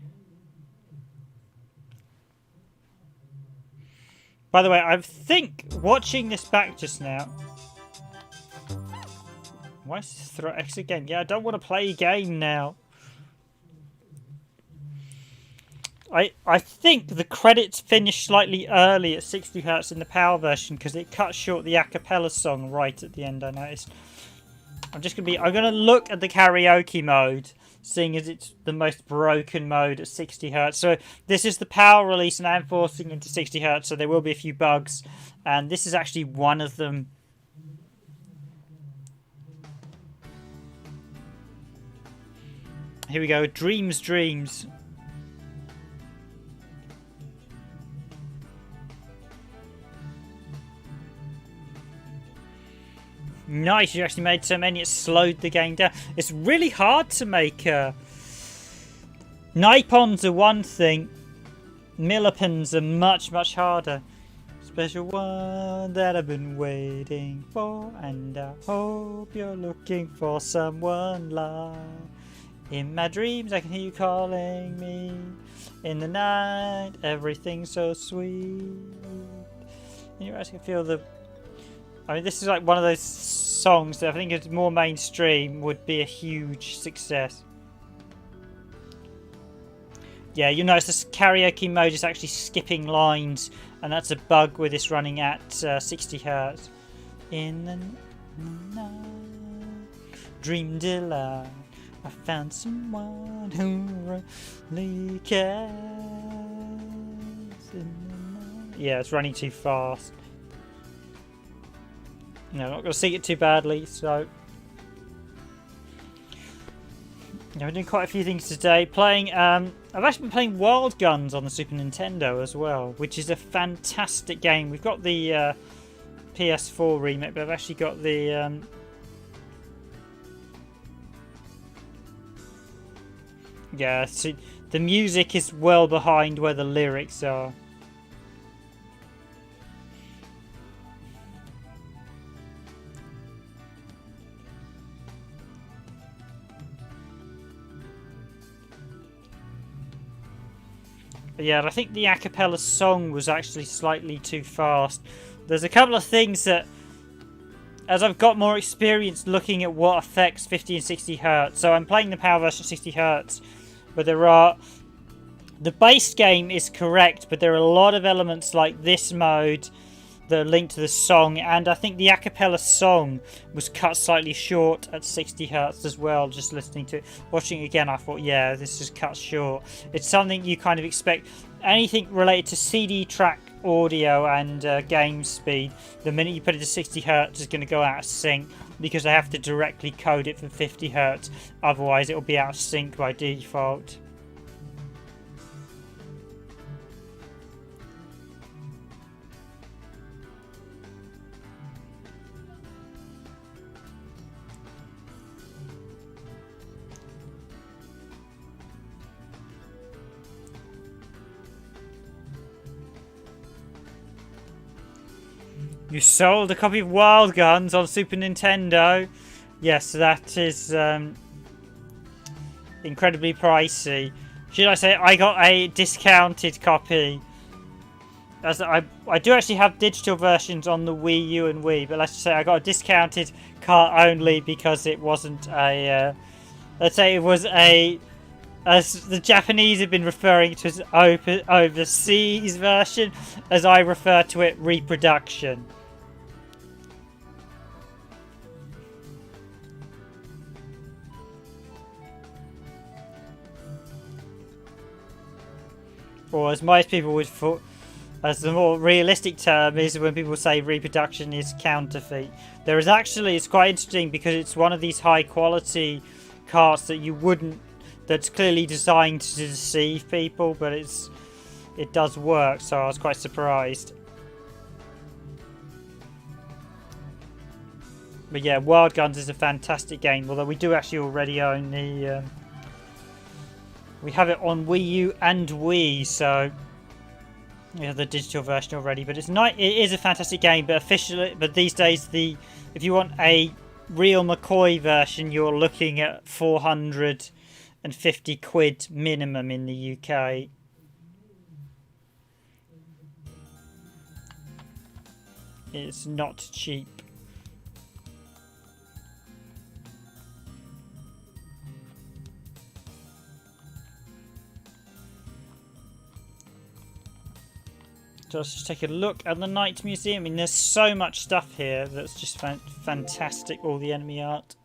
Speaker 2: By the way, I think watching this back just now. Why is this throw exit game? Yeah, I don't want to play a game now. I think the credits finished slightly early at 60 Hz in the power version because it cut short the a cappella song right at the end, I noticed. I'm gonna look at the karaoke mode, seeing as it's the most broken mode at 60 Hz. So this is the power release and I'm forcing into 60 Hz, so there will be a few bugs. And this is actually one of them. Here we go, Dreams, Dreams. Nice, you actually made so many, it slowed the game down. It's really hard to make Nipons are one thing, Millipons are much, much harder. Special one that I've been waiting for, and I hope you're looking for someone like. In my dreams I can hear you calling me. In the night, everything's so sweet. You actually feel the... I mean, this is like one of those songs that I think is more mainstream would be a huge success. Yeah, you notice this karaoke mode is actually skipping lines, and that's a bug with this running at 60 Hz. In the night, dream delight, I found someone who really cares. In the night. Yeah, it's running too fast. No, I'm not going to sing it too badly, so... Yeah, we're doing quite a few things today. Playing, I've actually been playing Wild Guns on the Super Nintendo as well, which is a fantastic game. We've got the PS4 remake, but I've actually got the... Yeah, so the music is well behind where the lyrics are. Yeah, I think the a cappella song was actually slightly too fast. There's a couple of things that, as I've got more experience looking at what affects 50 and 60 Hz, so I'm playing the power version 60 Hz, but the base game is correct, but there are a lot of elements like this mode the link to the song, and I think the a cappella song was cut slightly short at 60 hertz as well. Just listening to it, watching it again, I thought, yeah, this is cut short. It's something you kind of expect. Anything related to CD track audio and game speed, the minute you put it to 60 hertz is going to go out of sync, because they have to directly code it for 50 hertz, otherwise it will be out of sync by default. You sold a copy of Wild Guns on Super Nintendo. Yes, that is incredibly pricey. Should I say I got a discounted copy? As I do actually have digital versions on the Wii U and Wii, but let's just say I got a discounted cart only because it wasn't a... let's say it was a... As the Japanese have been referring to as overseas version, as I refer to it, reproduction. Or as most people would, as the more realistic term is when people say reproduction is counterfeit. There is actually, it's quite interesting because it's one of these high quality carts that you wouldn't, that's clearly designed to deceive people, but it does work, so I was quite surprised. But yeah, Wild Guns is a fantastic game, although we do actually already own the... we have it on Wii U and Wii, so we have the digital version already. But it is a fantastic game, but officially, but these days, if you want a real McCoy version, you're looking at 450 quid minimum in the UK. It's not cheap. So let's just take a look at the Night Museum. I mean, there's so much stuff here that's just fantastic, all the enemy art.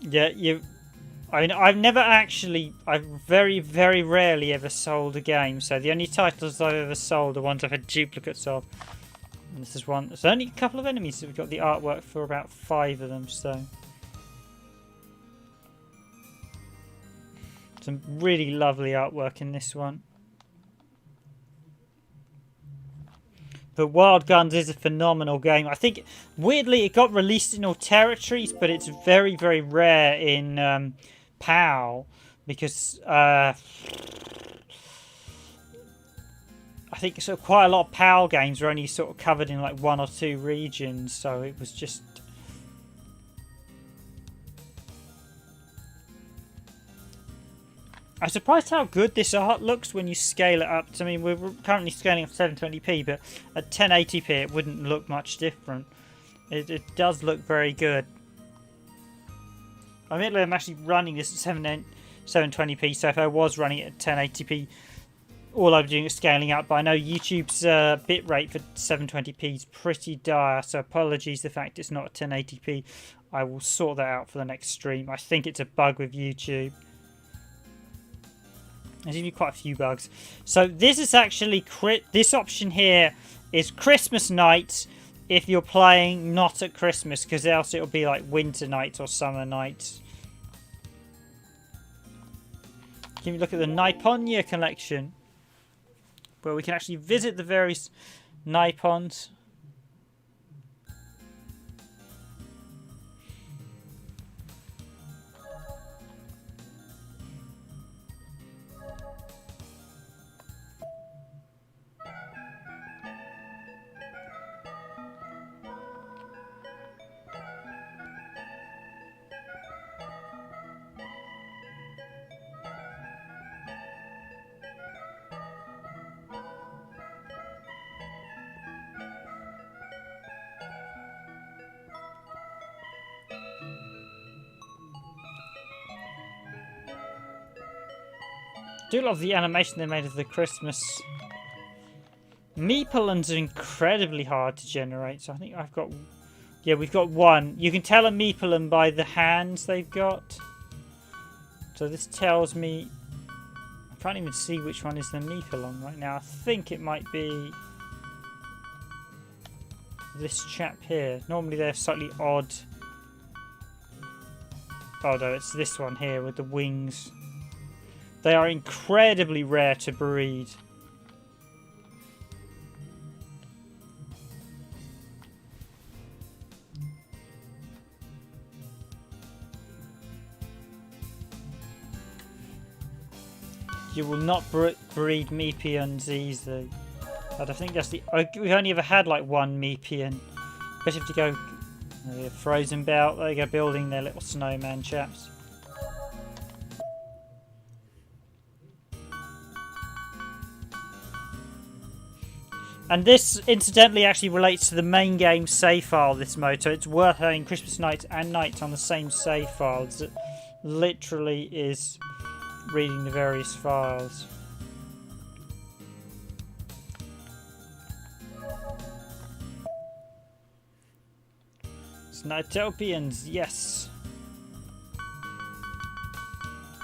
Speaker 2: Yeah, I mean, I've very, very rarely ever sold a game, so the only titles I've ever sold are ones I've had duplicates of. And this is one. There's only a couple of enemies, so we've got the artwork for about 5 of them, so. Some really lovely artwork in this one. But Wild Guns is a phenomenal game. I think, weirdly, it got released in all territories, but it's very, very rare in PAL, because I think sort of quite a lot of PAL games are only sort of covered in like 1 or 2 regions, so it was just... I'm surprised how good this art looks when you scale it up. I mean, we're currently scaling up 720p, but at 1080p it wouldn't look much different. It does look very good. Admittedly, I'm actually running this at 720p, so if I was running it at 1080p, all I'm doing is scaling up. But I know YouTube's bitrate for 720p is pretty dire, so apologies the fact it's not at 1080p. I will sort that out for the next stream. I think it's a bug with YouTube. There's even quite a few bugs. So this is actually this option here is Christmas nights if you're playing not at Christmas, because else it'll be like winter nights or summer nights. Can you look at the Naiponia collection, where we can actually visit the various Naipons. Do love the animation they made of the Christmas. Meepelons are incredibly hard to generate, so I think I've got... Yeah, we've got one. You can tell a Meepelon by the hands they've got. So this tells me... I can't even see which one is the Meepelon right now. I think it might be... this chap here. Normally they're slightly odd. Oh no, it's this one here with the wings. They are incredibly rare to breed. You will not breed Meepions easily. But I think that's the... We've only ever had like one Meepion. Especially if you go... Frozen Belt, they go building their little snowman chaps. And this, incidentally, actually relates to the main game save file, this mode. So it's worth having Christmas Nights and Nights on the same save files. It literally is reading the various files. Snowtopians, yes.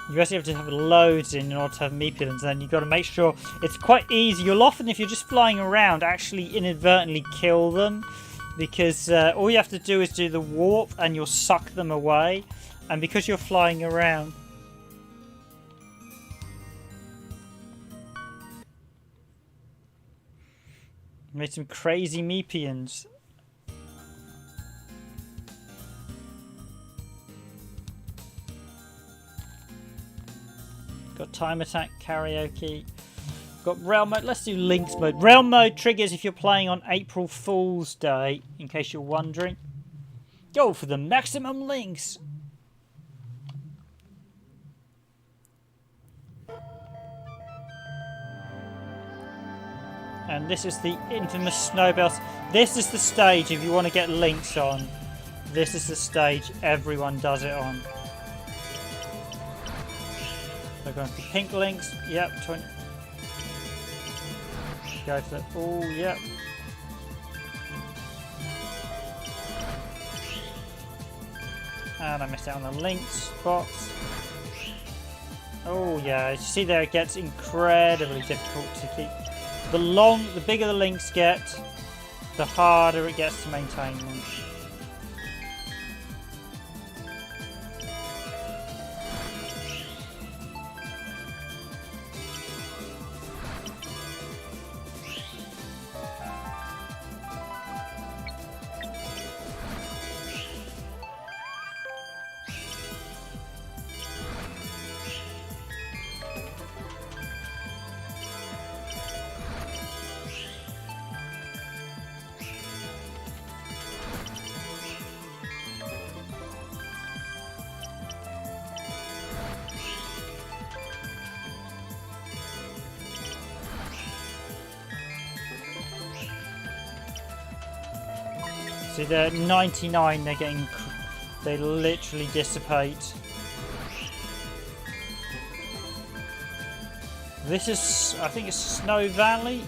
Speaker 2: You actually have to have loads in order to have Meepelons, then you've got to make sure it's quite easy. You'll often, if you're just flying around, actually inadvertently kill them, because all you have to do is do the warp and you'll suck them away, and because you're flying around. Made some crazy Meepions. Got time attack, karaoke. Got realm mode. Let's do links mode. Realm mode triggers if you're playing on April Fool's Day, in case you're wondering. Go for the maximum links. And this is the infamous snowbells. This is the stage if you want to get links on. This is the stage everyone does it on. We're going for pink links. Yep, 20. Go for the... Oh, yep. And I missed out on the links box. Oh, yeah. You see there, it gets incredibly difficult to keep. The bigger the links get, the harder it gets to maintain them. See, they're 99, they literally dissipate. This is, I think it's Snow Valley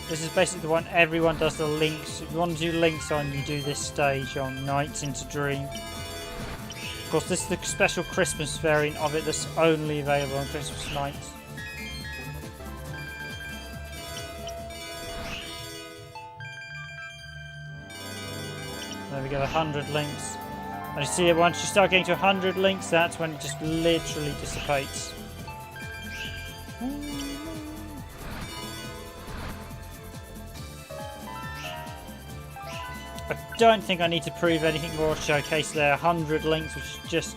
Speaker 2: this is basically the one everyone does the links. If you want to do links on, you do this stage on Nights into Dream. Of course, this is the special Christmas variant of it that's only available on Christmas nights. There we go, 100 links. And you see it, once you start getting to 100 links, that's when it just literally dissipates. I don't think I need to prove anything more to showcase there. 100 links, which just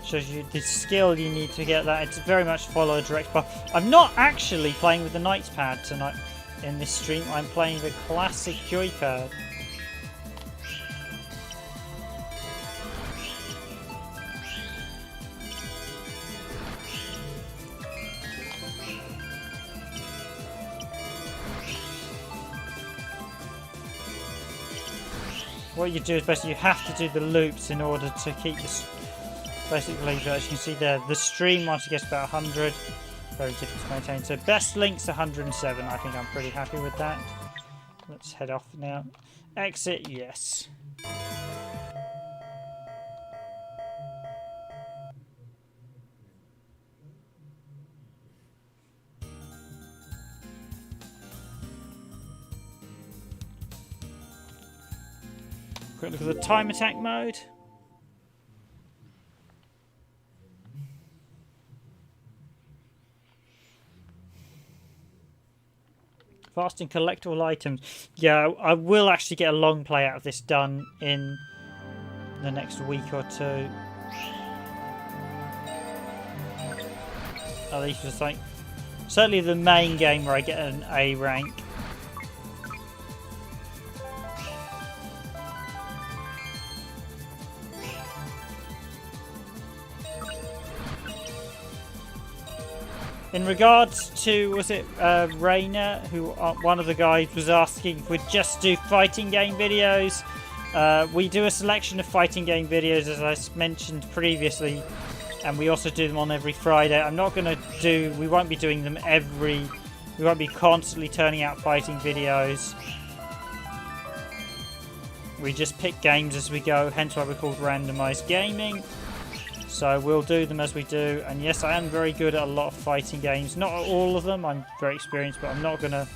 Speaker 2: shows you the skill you need to get that. It's very much follow a direct path. I'm not actually playing with the Knights pad tonight. In this stream, I'm playing the classic joypad. What you do is basically you have to do the loops in order to keep this. Basically, as you can see there, the stream once it gets about 100, very difficult to maintain. So best links 107. I think I'm pretty happy with that. Let's head off now. Exit, yes. Quick look at the time attack mode. Fast and collect all items. Yeah, I will actually get a long play out of this done in the next week or two. At least just like certainly the main game where I get an A rank. In regards to, was it Rainer, who one of the guys was asking if we'd just do fighting game videos. We do a selection of fighting game videos, as I mentioned previously, and we also do them on every Friday. I'm not going to do, we won't be doing them we won't be constantly turning out fighting videos. We just pick games as we go, hence why we're called randomized gaming. So we'll do them as we do, and yes, I am very good at a lot of fighting games. Not all of them, I'm very experienced, but I'm not going to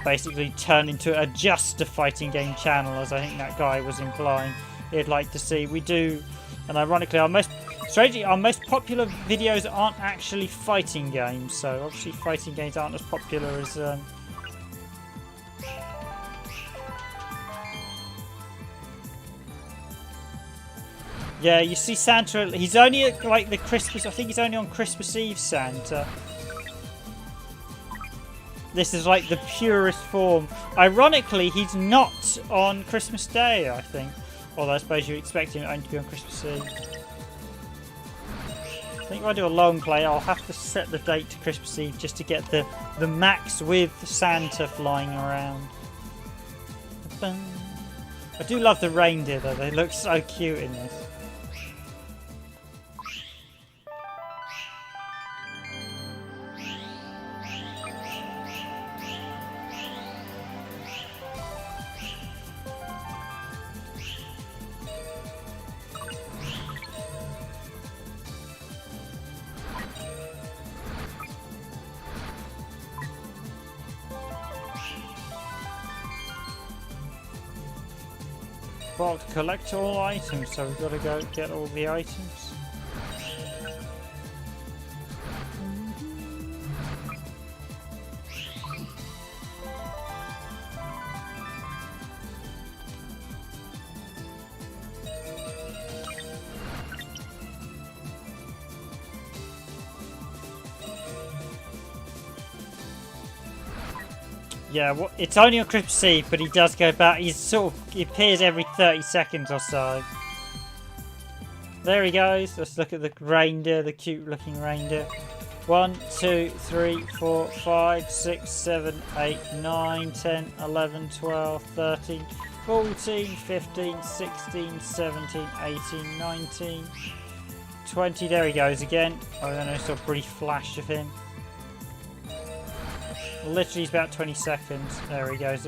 Speaker 2: basically turn into just a fighting game channel, as I think that guy was implying he'd like to see. We do, and ironically, our most popular videos aren't actually fighting games, so obviously fighting games aren't as popular as... Yeah, you see Santa, he's only at like the Christmas, I think he's only on Christmas Eve Santa. This is like the purest form. Ironically, he's not on Christmas Day, I think. Although I suppose you expect him only to be on Christmas Eve. I think if I do a long play, I'll have to set the date to Christmas Eve just to get the max with Santa flying around. I do love the reindeer though, they look so cute in this. Collect all items, so we've got to go get all the items. Yeah, well, it's only on Christmas Eve, but he does go back. He appears every 30 seconds or so. There he goes. Let's look at the reindeer, the cute looking reindeer. 1, 2, 3, 4, 5, 6, 7, 8, 9, 10, 11, 12, 13, 14, 15, 16, 17, 18, 19, 20. There he goes again. I don't know, saw a brief flash of him. Literally, it's about 20 seconds. There he goes.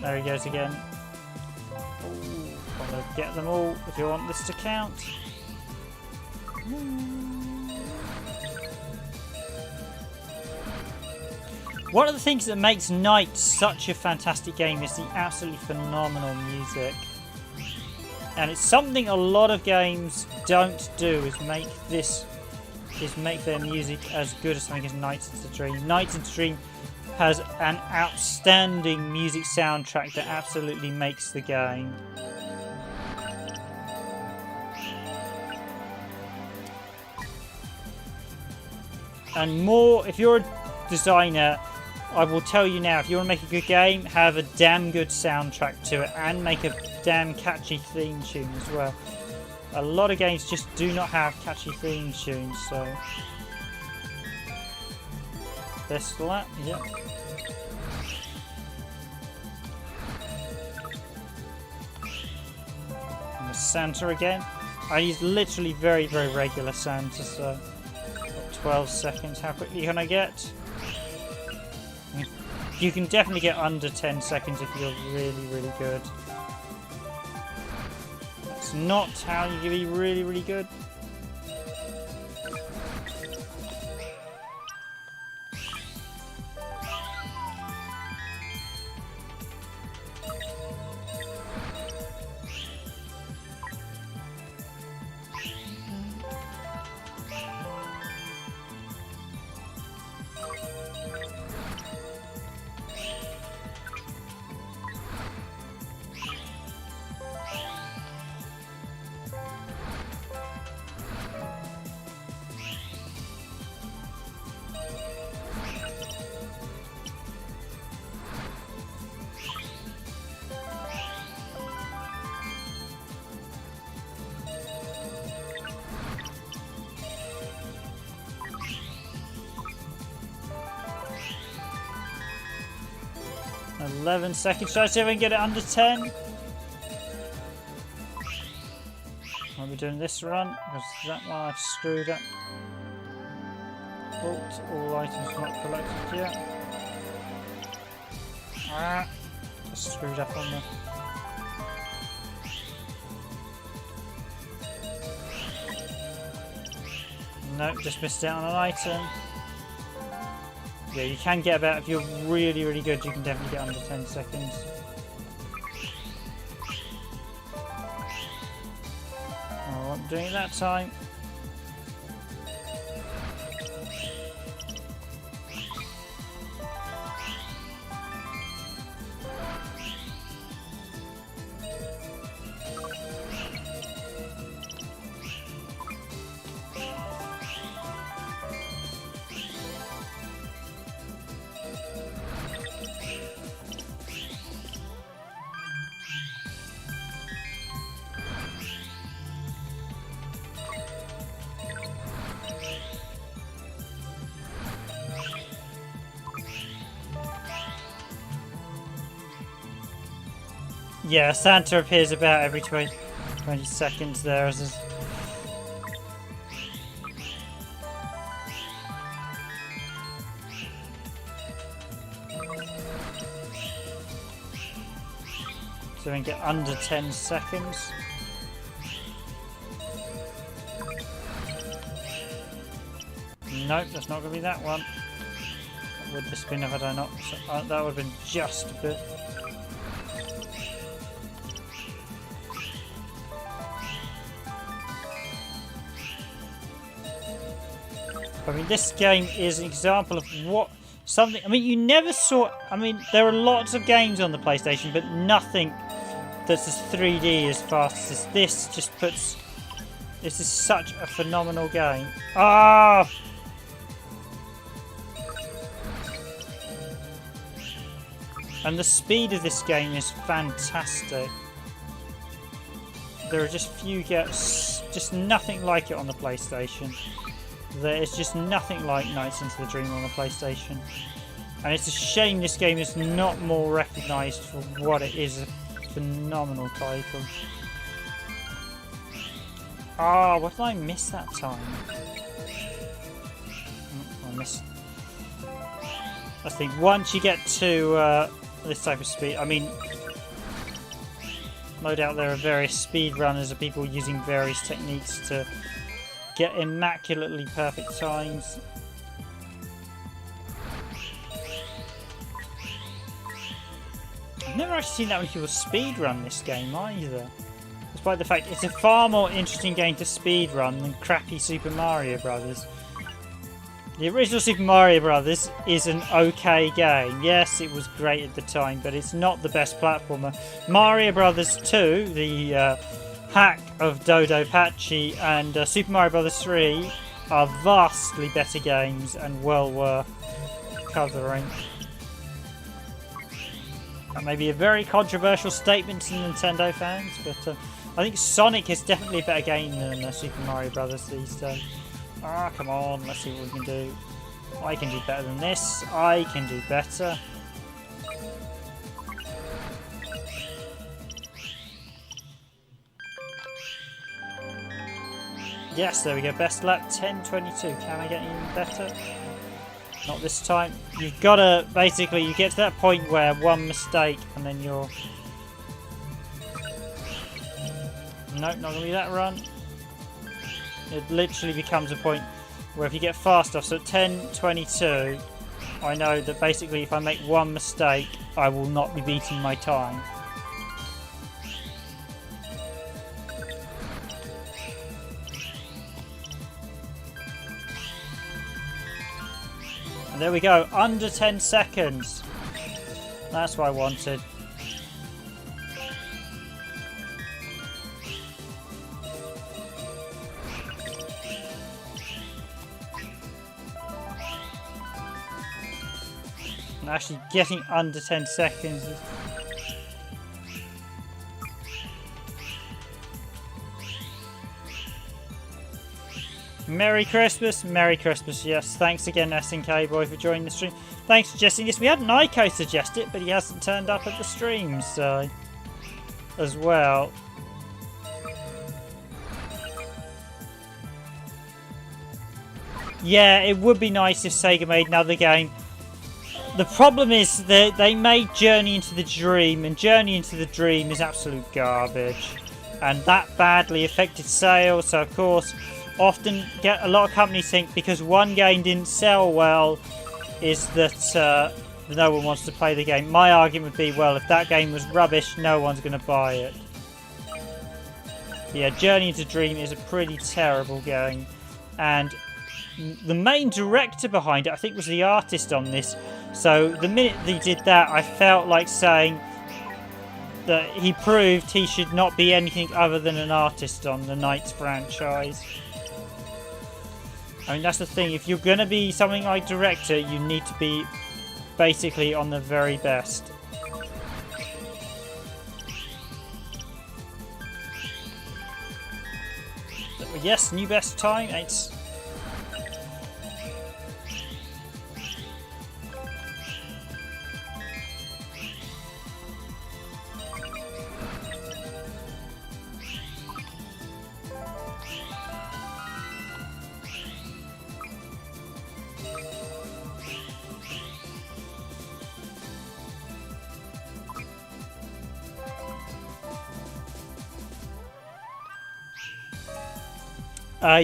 Speaker 2: There he goes again. Ooh, want to get them all if you want this to count. One of the things that makes NiGHTS such a fantastic game is the absolutely phenomenal music. And it's something a lot of games don't do, is make their music as good as something as NiGHTS Into Dream. NiGHTS Into Dream has an outstanding music soundtrack that absolutely makes the game. And more, if you're a designer, I will tell you now, if you want to make a good game, have a damn good soundtrack to it and make a damn catchy theme tune as well. A lot of games just do not have catchy theme tunes, so... Best lap, yep. And the Santa again. I use literally very, very regular sounds, so 12 seconds. How quickly can I get? You can definitely get under 10 seconds if you're really, really good. That's not how you can be really, really good. $11 seconds. Should I see if I can get it under 10? I'll be doing this run because that one I've screwed up. Vault, all items not collected yet. Ah, just screwed up on the. Nope, just missed out on an item. Yeah, you can get about, if you're really, really good, you can definitely get under 10 seconds. I wasn't doing it that time. Yeah, Santa appears about every 20 seconds there. As so we can get under 10 seconds. Nope, that's not going to be that one. That would have been if I not. That would have been just a bit. I mean, this game is an example of what something. I mean, you never saw. I mean, there are lots of games on the PlayStation, but nothing that's as 3D as fast as this. Just puts. This is such a phenomenal game. Ah! And the speed of this game is fantastic. There are just few games, just nothing like it on the PlayStation. There is just nothing like Nights into the Dream on the PlayStation. And it's a shame this game is not more recognised for what it is, a phenomenal title. Ah, what did I miss that time? I missed. I think once you get to this type of speed, I mean, no doubt there are various speed runners of people using various techniques to get immaculately perfect times. I've never actually seen that many people speedrun this game either. Despite the fact it's a far more interesting game to speedrun than crappy Super Mario Brothers. The original Super Mario Brothers is an okay game. Yes, it was great at the time, but it's not the best platformer. Mario Brothers 2, the hack of Dodo Patchy, and Super Mario Bros. 3 are vastly better games and well worth covering. That may be a very controversial statement to Nintendo fans, but I think Sonic is definitely a better game than Super Mario Bros. These days. Ah, come on, let's see what we can do. I can do better than this. I can do better. Yes, there we go. Best lap 10:22. Can I get even better? Not this time. You've got to basically, you get to that point where one mistake and then you're... Nope, not going to be that run. It literally becomes a point where if you get fast off, so at 10:22, I know that basically if I make one mistake, I will not be beating my time. And there we go, under 10 seconds. That's what I wanted. And actually getting under 10 seconds. Merry Christmas, yes. Thanks again, SNK Boy, for joining the stream. Thanks for suggesting this. We had Nico suggest it, but he hasn't turned up at the stream, so... as well. Yeah, it would be nice if Sega made another game. The problem is that they made Journey into the Dream, and Journey into the Dream is absolute garbage. And that badly affected sales, so of course... often a lot of companies think because one game didn't sell well is that no one wants to play the game. My argument would be, well, if that game was rubbish, no one's going to buy it. Yeah, Journey into Dream is a pretty terrible game. And the main director behind it, I think, was the artist on this. So the minute they did that, I felt like saying that he proved he should not be anything other than an artist on the Knights franchise. I mean, that's the thing. If you're going to be something like director, you need to be basically on the very best. Yes, new best time. It's...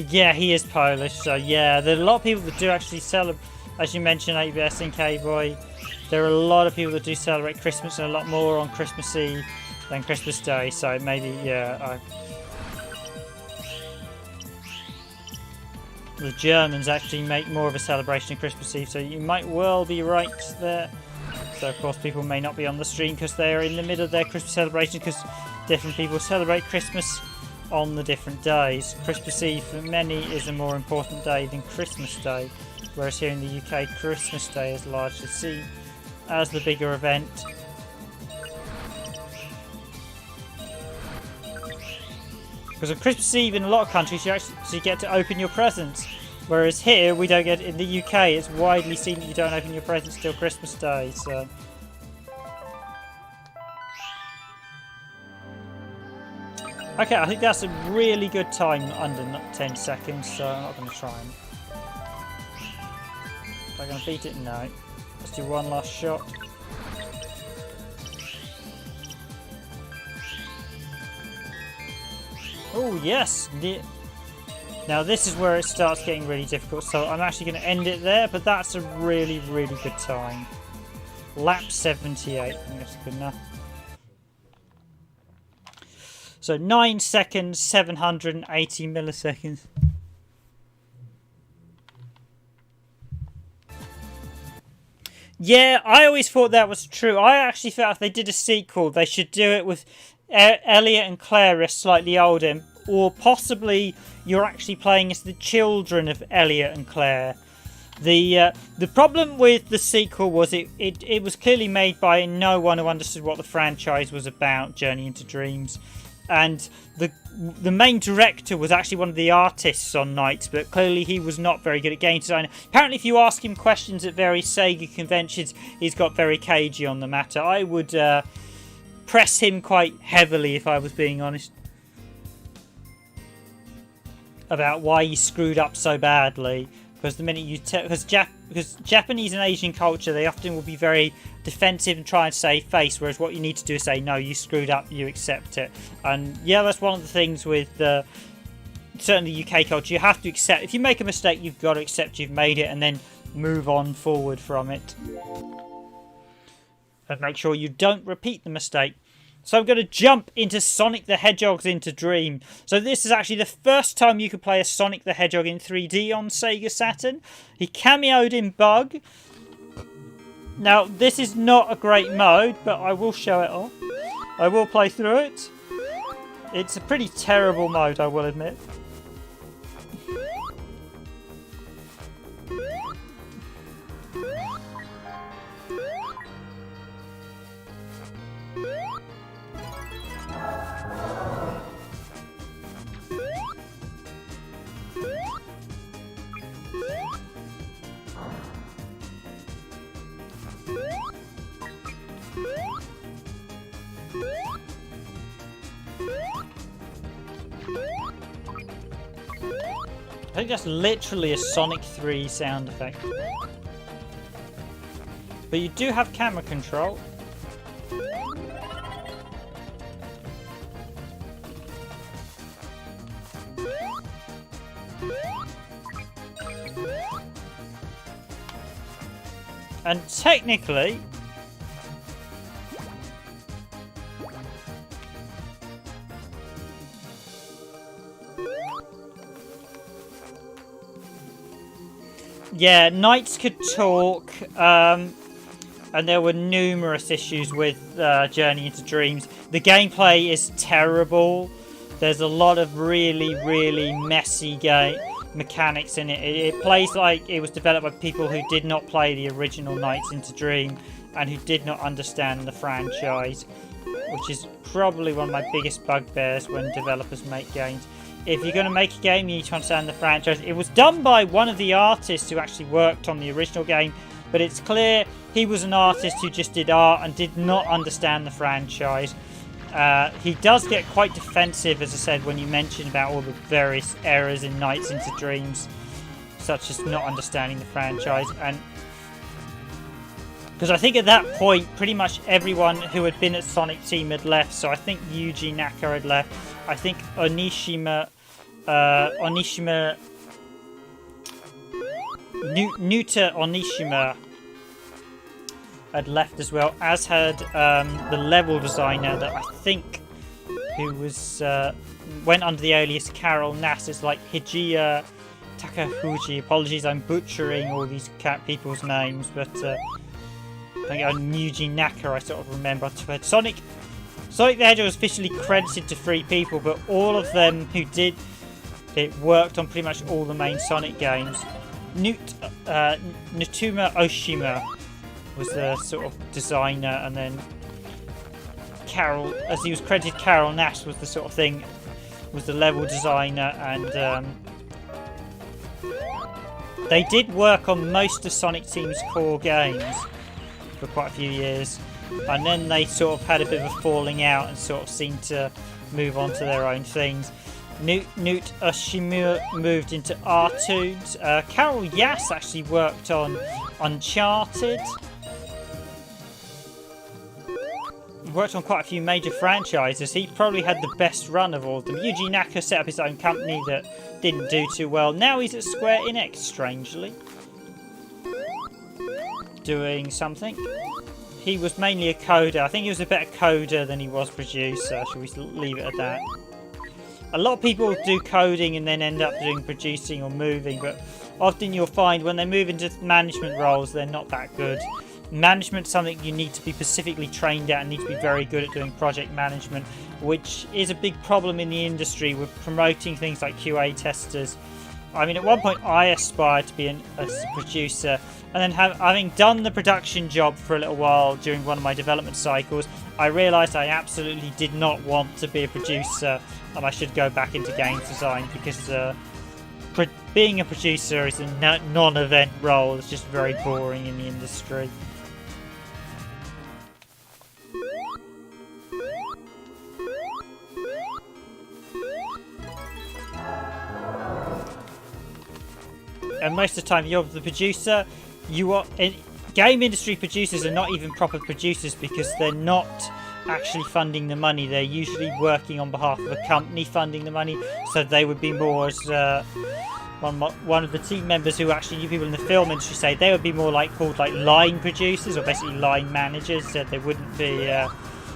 Speaker 2: yeah, he is Polish, so yeah, there are a lot of people that do actually celebrate, as you mentioned, ABS and K-Boy, there are a lot of people that do celebrate Christmas, and a lot more on Christmas Eve than Christmas Day, so maybe, yeah, the Germans actually make more of a celebration of Christmas Eve, so you might well be right there. So of course people may not be on the stream because they are in the middle of their Christmas celebration, because different people celebrate Christmas on the different days. Christmas Eve for many is a more important day than Christmas Day, whereas here in the UK Christmas Day is largely seen as the bigger event. Because on Christmas Eve in a lot of countries you actually get to open your presents, whereas here we don't get it. In the UK it's widely seen that you don't open your presents till Christmas Day, so... Okay, I think that's a really good time under 10 seconds, so I'm not going to try and... Am I going to beat it? No. Let's do one last shot. Oh, yes! Now this is where it starts getting really difficult, so I'm actually going to end it there, but that's a really, really good time. Lap 78, I think that's good enough. So 9 seconds, 780 milliseconds. Yeah, I always thought that was true. I actually felt if they did a sequel, they should do it with Elliot and Claire are slightly older, or possibly you're actually playing as the children of Elliot and Claire. The problem with the sequel was it was clearly made by no one who understood what the franchise was about, Journey into Dreams. And the main director was actually one of the artists on Knights, but clearly he was not very good at game design. Apparently if you ask him questions at various Sega conventions, he's got very cagey on the matter. I would press him quite heavily if I was being honest. about why he screwed up so badly. Because the minute you because Japanese and Asian culture, they often will be very defensive and try and save face, whereas what you need to do is say, no, you screwed up, you accept it. And yeah, that's one of the things with certainly UK culture. You have to accept, if you make a mistake, you've got to accept you've made it and then move on forward from it. And make sure you don't repeat the mistake. So I'm going to jump into Sonic the Hedgehog's Into Dream. So this is actually the first time you could play as Sonic the Hedgehog in 3D on Sega Saturn. He cameoed in Bug. Now, this is not a great mode, but I will show it off. I will play through it. It's a pretty terrible mode, I will admit. I think that's literally a Sonic 3 sound effect. But you do have camera control. And technically, yeah, knights could talk, and there were numerous issues with Journey into Dreams. The gameplay is terrible. There's a lot of really, really messy game mechanics in it. It plays like it was developed by people who did not play the original Nights into Dream and who did not understand the franchise, which is probably one of my biggest bugbears when developers make games. If you're going to make a game, you need to understand the franchise. It was done by one of the artists who actually worked on the original game, but it's clear he was an artist who just did art and did not understand the franchise. He does get quite defensive, as I said, when you mention about all the various errors in Nights into Dreams, such as not understanding the franchise. And because I think at that point, pretty much everyone who had been at Sonic Team had left. So I think Yuji Naka had left. I think Nuta Onishima had left as well, as had the level designer that I think who was went under the alias Carol Nass. It's like Hijiya Takafuji. Apologies, I'm butchering all these people's names, but I think Yuji Naka I sort of remember. Sonic the Hedgehog was officially credited to 3 people, but all of them who did it worked on pretty much all the main Sonic games. Natuma Oshima was the sort of designer, and then Carol, as he was credited, Carol Nash was the sort of thing, was the level designer, and they did work on most of Sonic Team's core games for quite a few years. And then they sort of had a bit of a falling out and sort of seemed to move on to their own things. Newt Oshima moved into R-Tunes. Carol Yass actually worked on Uncharted. Worked on quite a few major franchises. He probably had the best run of all of them. Yuji Naka set up his own company that didn't do too well. Now he's at Square Enix, strangely. Doing something. He was mainly a coder. I think he was a better coder than he was producer. Shall we leave it at that? A lot of people do coding and then end up doing producing or moving, but often you'll find when they move into management roles, they're not that good. Management's something you need to be specifically trained at and need to be very good at doing project management, which is a big problem in the industry with promoting things like QA testers. I mean, at one point I aspired to be a producer, and then having done the production job for a little while during one of my development cycles, I realised I absolutely did not want to be a producer and I should go back into games design, because being a producer is a non-event role. It's just very boring in the industry. and most of the time you're the producer. Game industry producers are not even proper producers because they're not actually funding the money. They're usually working on behalf of a company funding the money, so they would be more as one of the team members who actually knew people in the film industry say they would be more called line producers or basically line managers. They wouldn't be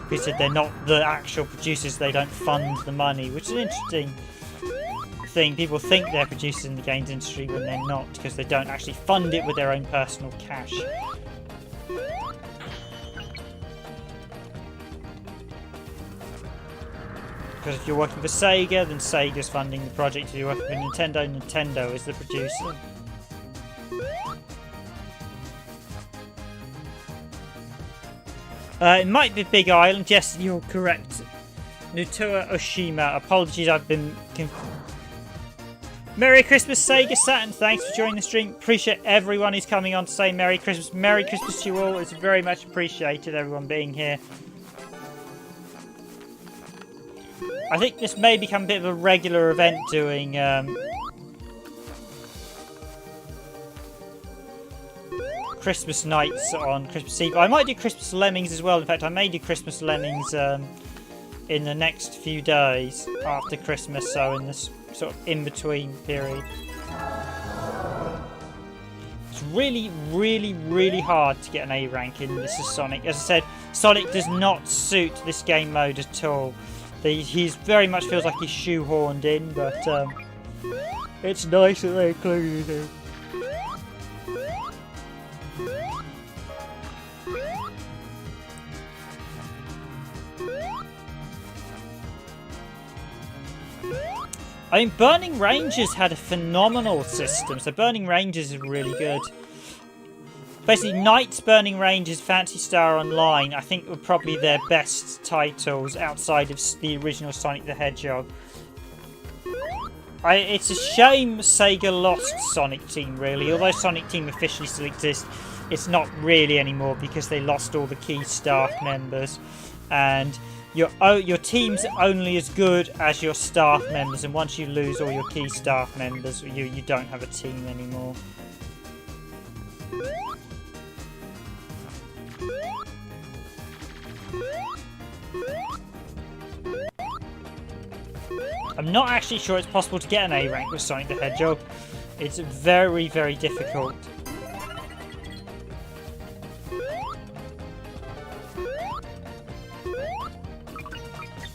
Speaker 2: who said they're not the actual producers, they don't fund the money, which is an interesting thing. People think they're producers in the games industry when they're not, because they don't actually fund it with their own personal cash. Because if you're working for Sega, then Sega's funding the project. If you're working for Nintendo, Nintendo is the producer. It might be Big Island. Yes, you're correct. Nutua Oshima. Apologies, I've been... Merry Christmas, Sega Saturn. Thanks for joining the stream. Appreciate everyone who's coming on to say Merry Christmas. Merry Christmas to you all. It's very much appreciated, everyone being here. I think this may become a bit of a regular event doing... Christmas nights on Christmas Eve. I might do Christmas Lemmings as well. In fact, I may do Christmas Lemmings in the next few days after Christmas, so in this sort of in-between period. It's really, really, really hard to get an A rank in This Is Sonic. As I said, Sonic does not suit this game mode at all. He very much feels like he's shoehorned in, but it's nice that they included him. I mean, Burning Rangers had a phenomenal system, so Burning Rangers is really good. Basically, Knights, Burning Rangers, Phantasy Star Online, I think were probably their best titles outside of the original Sonic the Hedgehog. It's a shame Sega lost Sonic Team, really. Although Sonic Team officially still exists, it's not really anymore because they lost all the key staff members. And your team's only as good as your staff members, and once you lose all your key staff members, you don't have a team anymore. I'm not actually sure it's possible to get an A rank with Sonic the Hedgehog. It's very, very difficult.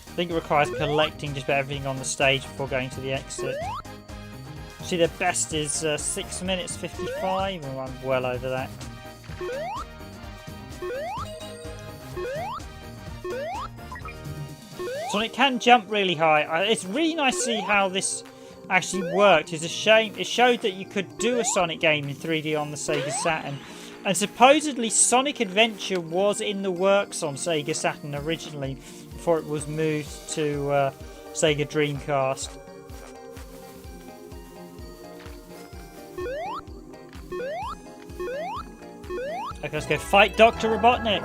Speaker 2: I think it requires collecting just about everything on the stage before going to the exit. See, their best is 6 minutes 55, and I'm well over that. Sonic can jump really high. It's really nice to see how this actually worked. It's a shame. It showed that you could do a Sonic game in 3D on the Sega Saturn. And supposedly Sonic Adventure was in the works on Sega Saturn originally, before it was moved to Sega Dreamcast. Okay, let's go fight Dr. Robotnik.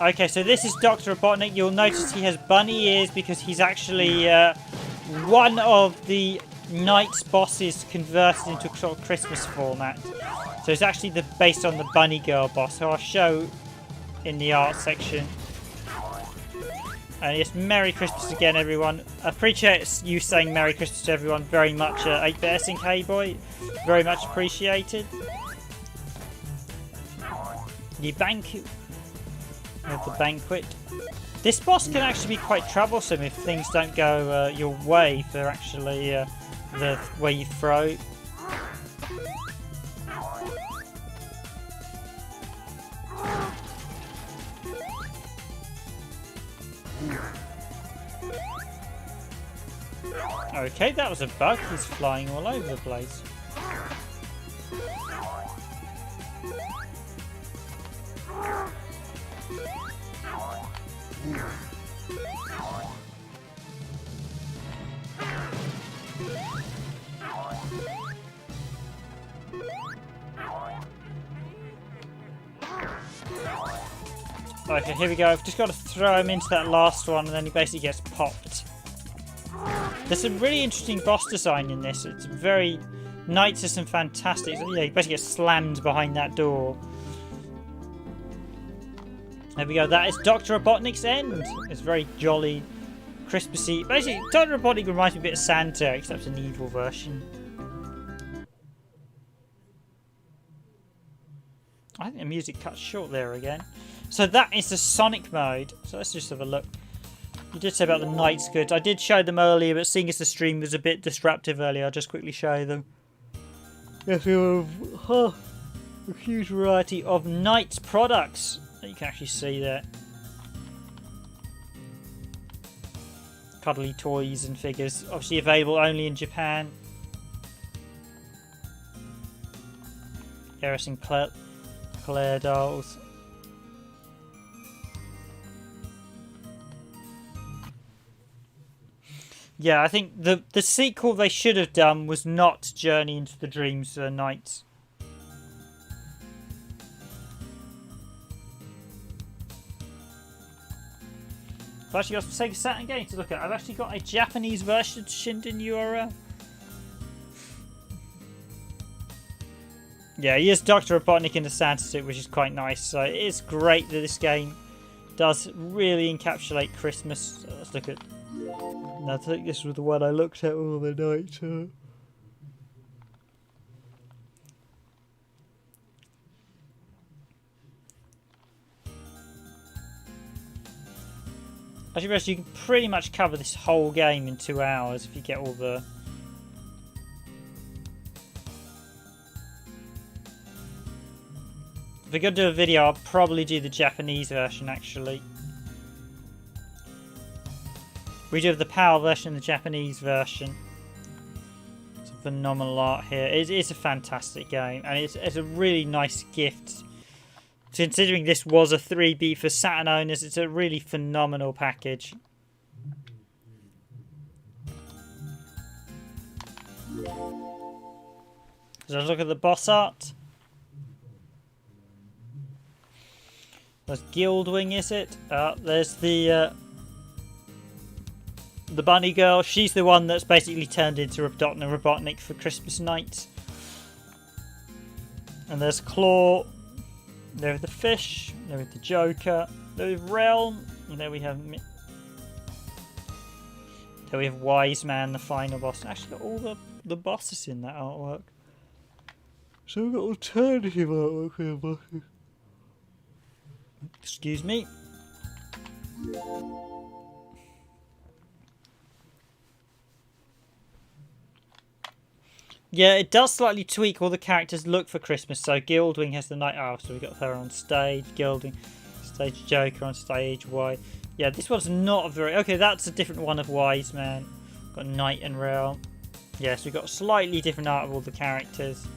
Speaker 2: Okay, so this is Dr. Robotnik. You'll notice he has bunny ears because he's actually one of the Knights bosses converted into a sort of Christmas format. So it's actually based on the Bunny Girl boss, who I'll show in the art section. And yes, Merry Christmas again, everyone. I appreciate you saying Merry Christmas to everyone very much. 8-bit SNK boy, very much appreciated. The banquet. The banquet. This boss can actually be quite troublesome if things don't go your way for actually the way you throw. Okay, that was a bug. He's flying all over the place. Okay, here we go. I've just got to throw him into that last one, and then he basically gets popped. There's some really interesting boss design in this. It's very... NiGHTS are some fantastic... Yeah, you basically get slammed behind that door. There we go. That is Dr. Robotnik's end. It's very jolly, Christmassy. Basically, Dr. Robotnik reminds me a bit of Santa, except an evil version. I think the music cuts short there again. So that is the Sonic mode. So let's just have a look. You did say about the NiGHTS goods. I did show them earlier, but seeing as the stream was a bit disruptive earlier, I'll just quickly show them. Yes, we have a huge variety of NiGHTS products. You can actually see that. Cuddly toys and figures. Obviously available only in Japan. Eris and Claire dolls. Yeah, I think the sequel they should have done was not Journey into the Dreams of the NiGHTS. I've actually got some Sega Saturn games to look at. I've actually got a Japanese version of Shinden URL. Yeah, he is Dr. Robotnik in the Santa suit, which is quite nice. So it is great that this game does really encapsulate Christmas. So let's look at... I think this was the one I looked at all the night. Actually, you can pretty much cover this whole game in 2 hours if you get all the... If we're going to do a video, I'll probably do the Japanese version, actually. We do have the PAL version and the Japanese version. It's a phenomenal art here. It's a fantastic game, and it's a really nice gift. Considering this was a 3B for Saturn owners, it's a really phenomenal package. So let's look at the boss art. There's Guildwing, is it? There's the bunny girl. She's the one that's basically turned into Dr. Robotnik for Christmas night. And there's Claw. There with the fish. There with the Joker. There with Realm. And there we have... There we have Wise Man, the final boss. Actually got all the bosses in that artwork. So we've got alternative artwork for the bosses. Excuse me. Yeah, it does slightly tweak all the characters' look for Christmas. So Guildwing has the night owl, so we've got her on stage. Guildwing, stage Joker on stage. Why? Yeah, this one's not a very... Okay, that's a different one of Wise Man. Got Night and Realm. Yeah, so we've got a slightly different art of all the characters.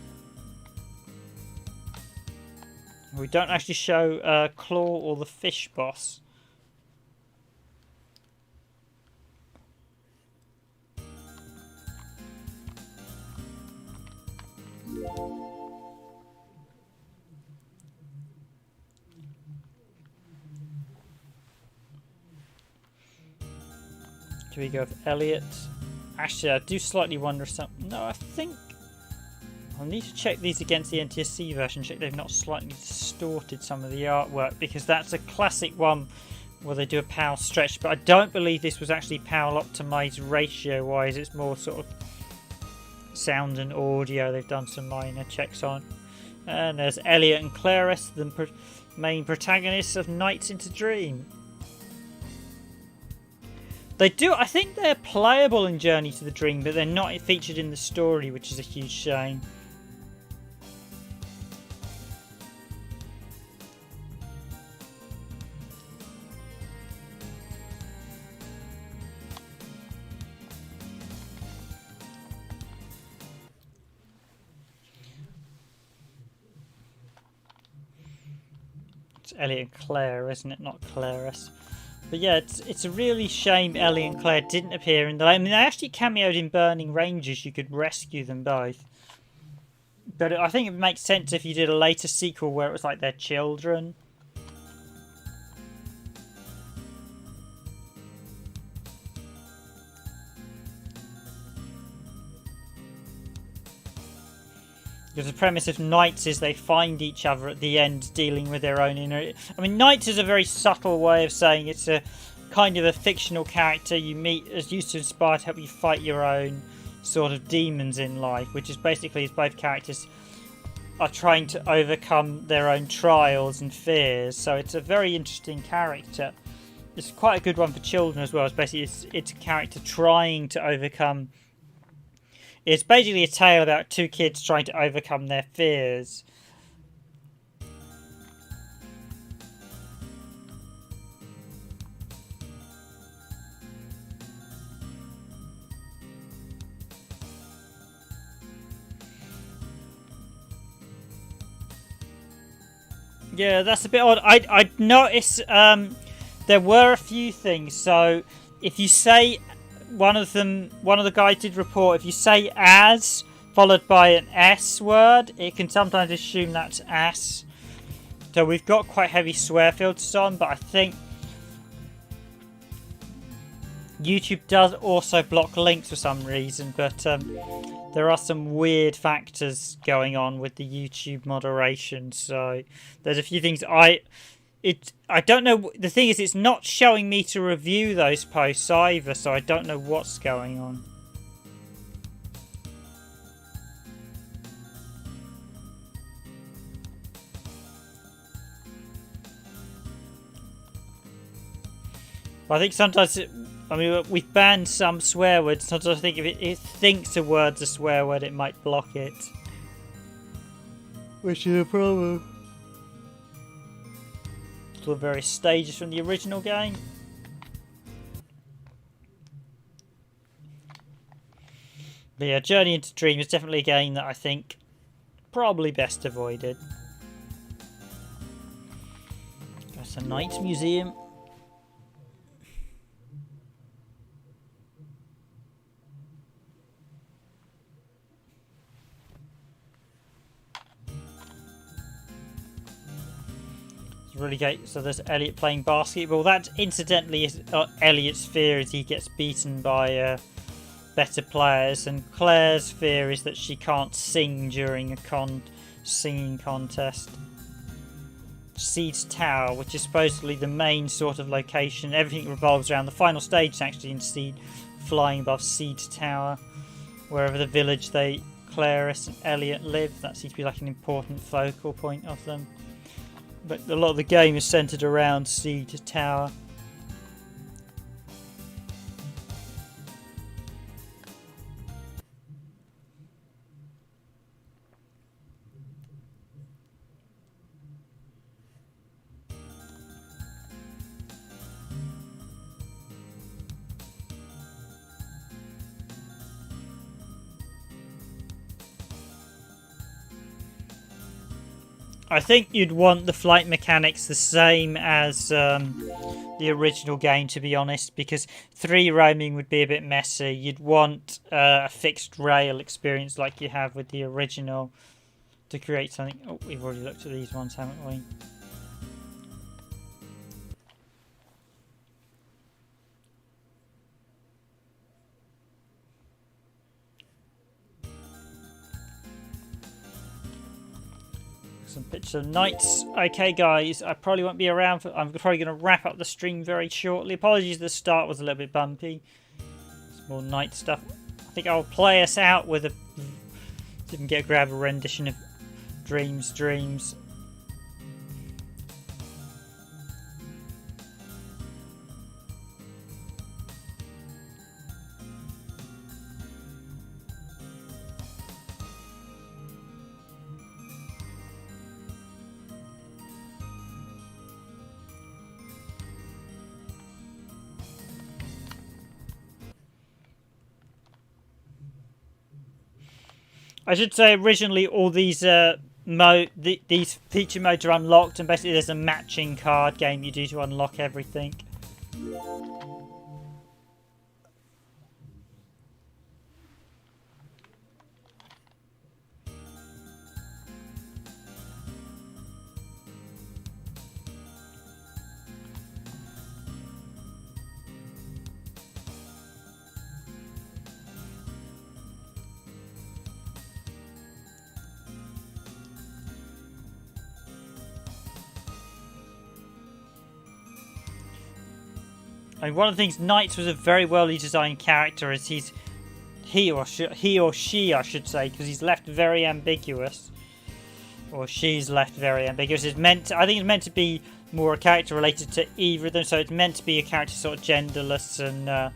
Speaker 2: We don't actually show Claw or the fish boss. Here we go with Elliot. Actually, I do slightly wonder something. No, I think I'll need to check these against the NTSC version. Check they've not slightly distorted some of the artwork, because that's a classic one where they do a PAL stretch. But I don't believe this was actually PAL optimized ratio-wise. It's more sort of sound and audio. They've done some minor checks on. And there's Elliot and Clarice, the main protagonists of Nights into Dream. They do, I think they're playable in Journey to the Dream, but they're not featured in the story, which is a huge shame. It's Elliot and Claire, isn't it? Not Clarice. But yeah, it's a really shame Ellie and Claire didn't appear in the... I mean, they actually cameoed in Burning Rangers. You could rescue them both. But I think it makes sense if you did a later sequel where it was like their children. Because the premise of Knights is they find each other at the end dealing with their own inner... I mean, Knights is a very subtle way of saying it's a kind of a fictional character you meet as used to inspire to help you fight your own sort of demons in life, which is basically as both characters are trying to overcome their own trials and fears. So it's a very interesting character. It's quite a good one for children as well. It's basically it's a character trying to overcome... It's basically a tale about two kids trying to overcome their fears. Yeah, that's a bit odd. I'd notice there were a few things. So if you say... One of the guys did report, if you say as followed by an S word, it can sometimes assume that's ass. So we've got quite heavy swear filters on, but I think YouTube does also block links for some reason, but there are some weird factors going on with the YouTube moderation. So there's a few things I don't know. The thing is, it's not showing me to review those posts either, so I don't know what's going on. I think sometimes, we've banned some swear words. Sometimes I think if it thinks a word's a swear word, it might block it. Which is a problem. The various stages from the original game. But yeah, Journey into Dream is definitely a game that I think probably best avoided. That's a Knights Museum. Really great. So there's Elliot playing basketball. That incidentally is Elliot's fear as he gets beaten by better players, and Claire's fear is that she can't sing during a singing contest. Seed's Tower, which is supposedly the main sort of location. Everything revolves around the final stage is actually in Seed, flying above Seed's Tower, wherever the village Clarice and Elliot live. That seems to be like an important focal point of them. But a lot of the game is centered around Seed Tower. I think you'd want the flight mechanics the same as the original game, to be honest, because 3 roaming would be a bit messy. You'd want a fixed rail experience like you have with the original to create something. Oh, we've already looked at these ones, haven't we? Some pictures of Knights. Okay, guys, I probably won't be around. I'm probably going to wrap up the stream very shortly. Apologies, the start was a little bit bumpy. Some more Knight stuff. I think I'll play us out with a... See if we can grab a rendition of Dreams. I should say originally all these these feature modes are unlocked, and basically there's a matching card game you do to unlock everything. I mean, one of the things, Knights was a very well designed character, as he or she, I should say, because he's left very ambiguous, or she's left very ambiguous. I think it's meant to be more a character related to either of them, so it's meant to be a character sort of genderless and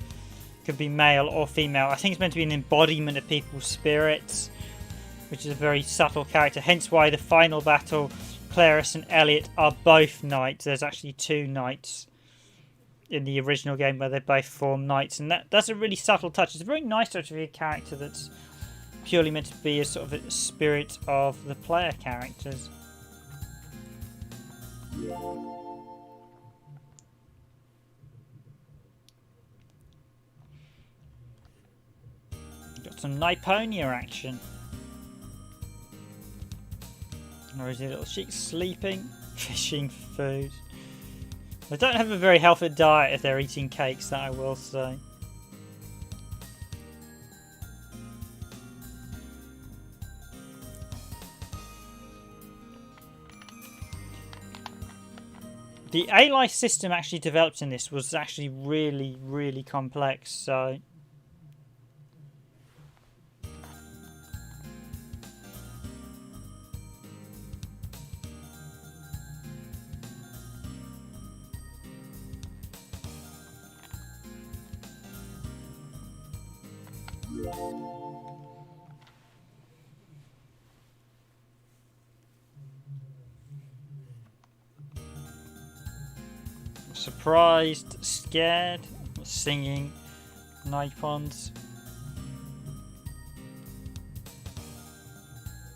Speaker 2: could be male or female. I think it's meant to be an embodiment of people's spirits, which is a very subtle character. Hence why the final battle, Clarice and Elliot are both knights. There's actually 2 knights in the original game where they both form knights, and that's a really subtle touch. It's a very nice touch of a character that's purely meant to be a sort of a spirit of the player characters. Got some Niponia action. Or is the little sheik sleeping? Fishing food. They don't have a very healthy diet if they're eating cakes, that I will say. The ally system actually developed in this was actually really, really complex, so... Surprised, scared, singing, Nipons.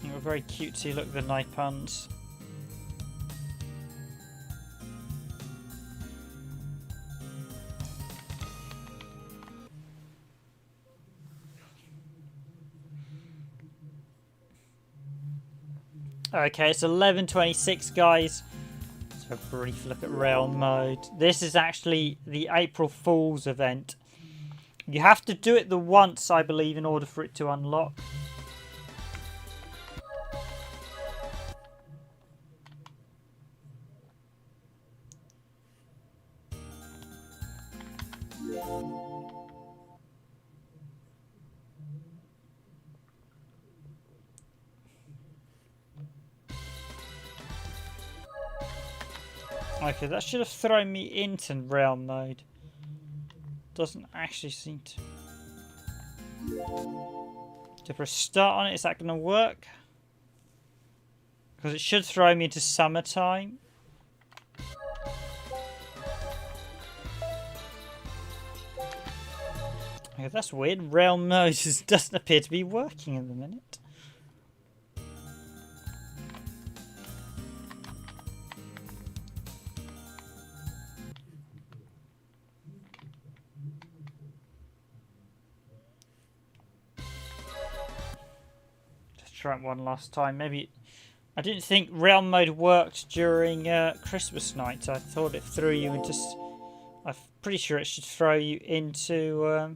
Speaker 2: They were very cutesy look, the Nipons. Okay, it's 11:26, guys. A brief look at Realm mode. This is actually the April Fool's event. You have to do it the once, I believe, in order for it to unlock. Okay, that should have thrown me into Realm mode. Doesn't actually seem to press start on it. Is that going to work? Because it should throw me into summertime. Okay, that's weird. Realm mode doesn't appear to be working at the minute. Try it one last time. Maybe I didn't think Realm mode worked during Christmas night. I thought it threw you into. I'm pretty sure it should throw you into.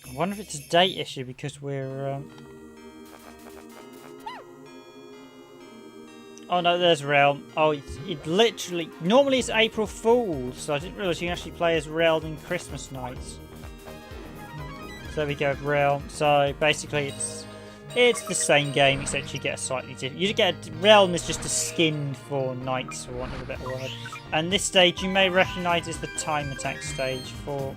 Speaker 2: I wonder if it's a date issue because we're... Oh no, there's Realm. Oh, it literally... Normally it's April Fool's, so I didn't realise you can actually play as Realm in Christmas nights. So there we go, Realm. So basically it's the same game, except you get a slightly different... You get... Realm is just a skin for Knights, for want of a better word. And this stage you may recognise as the time attack stage for...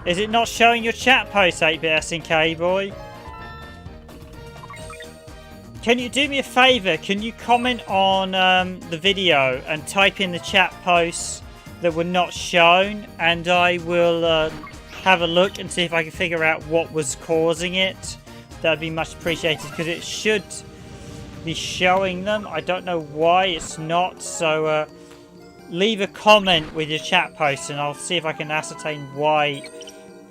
Speaker 2: Is it not showing your chat post, 8-bit SNK boy? Can you do me a favour? Can you comment on the video and type in the chat posts that were not shown, and I will have a look and see if I can figure out what was causing it. that'd be much appreciated, because it should be showing them. I don't know why it's not, so leave a comment with your chat post and I'll see if I can ascertain why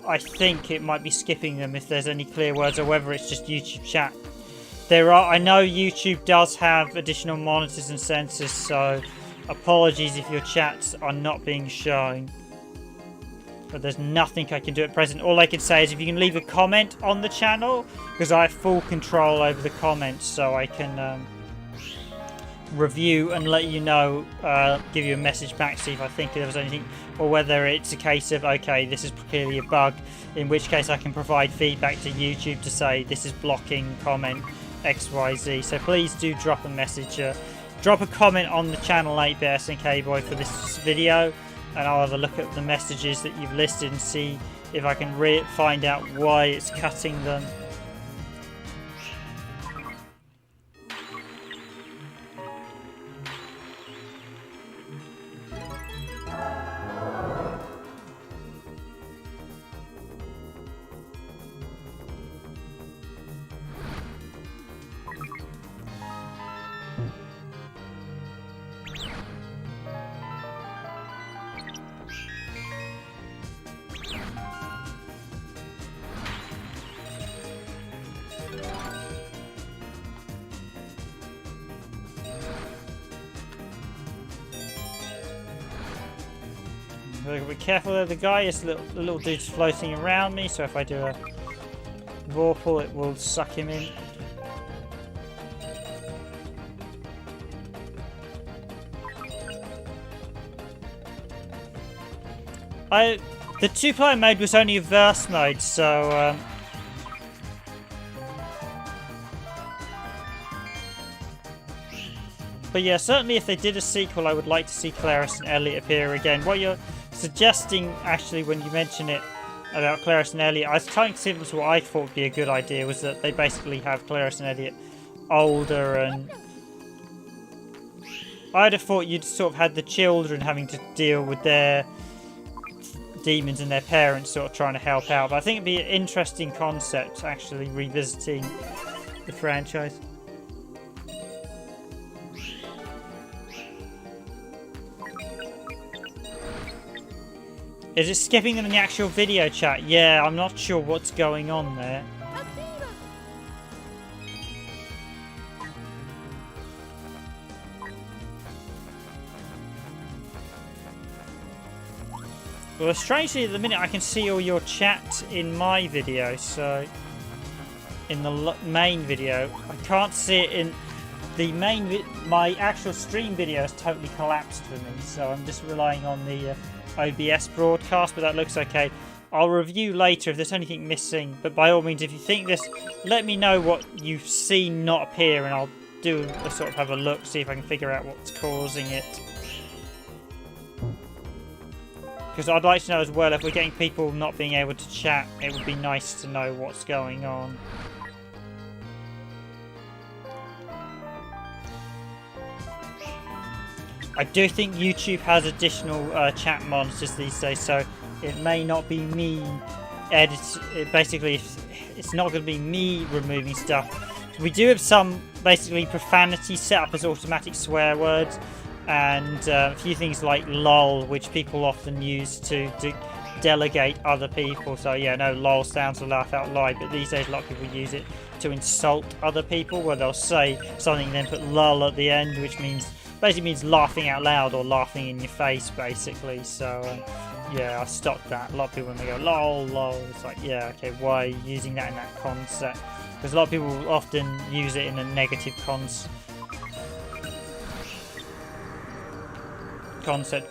Speaker 2: I think it might be skipping them, if there's any clear words, or whether it's just YouTube chat. I know YouTube does have additional monitors and sensors, so apologies if your chats are not being shown. But there's nothing I can do at present. All I can say is if you can leave a comment on the channel, because I have full control over the comments, so I can review and let you know, give you a message back, see if I think there was anything, or whether it's a case of, okay, this is clearly a bug, in which case I can provide feedback to YouTube to say this is blocking comment XYZ. So please do drop a message, drop a comment on the channel 8-Bit SNK Boy for this video, and I'll have a look at the messages that you've listed and see if I can find out why it's cutting them. Be careful there, the guy is the little dude's floating around me, so if I do a vorpal it will suck him in. The 2-player mode was only a verse mode, so but yeah, certainly if they did a sequel I would like to see Claris and Elliot appear again. What you're suggesting, actually, when you mention it about Claris and Elliot, I was trying to see if it was what I thought would be a good idea, was that they basically have Claris and Elliot older, and I'd have thought you'd sort of had the children having to deal with their demons and their parents sort of trying to help out. But I think it'd be an interesting concept, actually, revisiting the franchise. Is it skipping them in the actual video chat? Yeah, I'm not sure what's going on there. Well, strangely, at the minute I can see all your chat in my video, so in the main video. I can't see it in the main my actual stream video has totally collapsed for me, so I'm just relying on the OBS broadcast, but that looks okay. I'll review later if there's anything missing, but by all means, if you think this, let me know what you've seen not appear, and I'll do a sort of have a look, see if I can figure out what's causing it. Because I'd like to know as well, if we're getting people not being able to chat, it would be nice to know what's going on. I do think YouTube has additional chat monitors these days, so it may not be me basically, it's not going to be me removing stuff. We do have some basically profanity set up as automatic swear words, and a few things like lol, which people often use to delegate other people. So yeah, no, lol stands for laugh out loud, but these days a lot of people use it to insult other people, where they'll say something and then put lol at the end, which basically means laughing out loud or laughing in your face, basically. So yeah, I've stopped that. A lot of people, when they go lol, lol, it's like, yeah, okay, why are you using that in that concept? Because a lot of people often use it in a negative concept.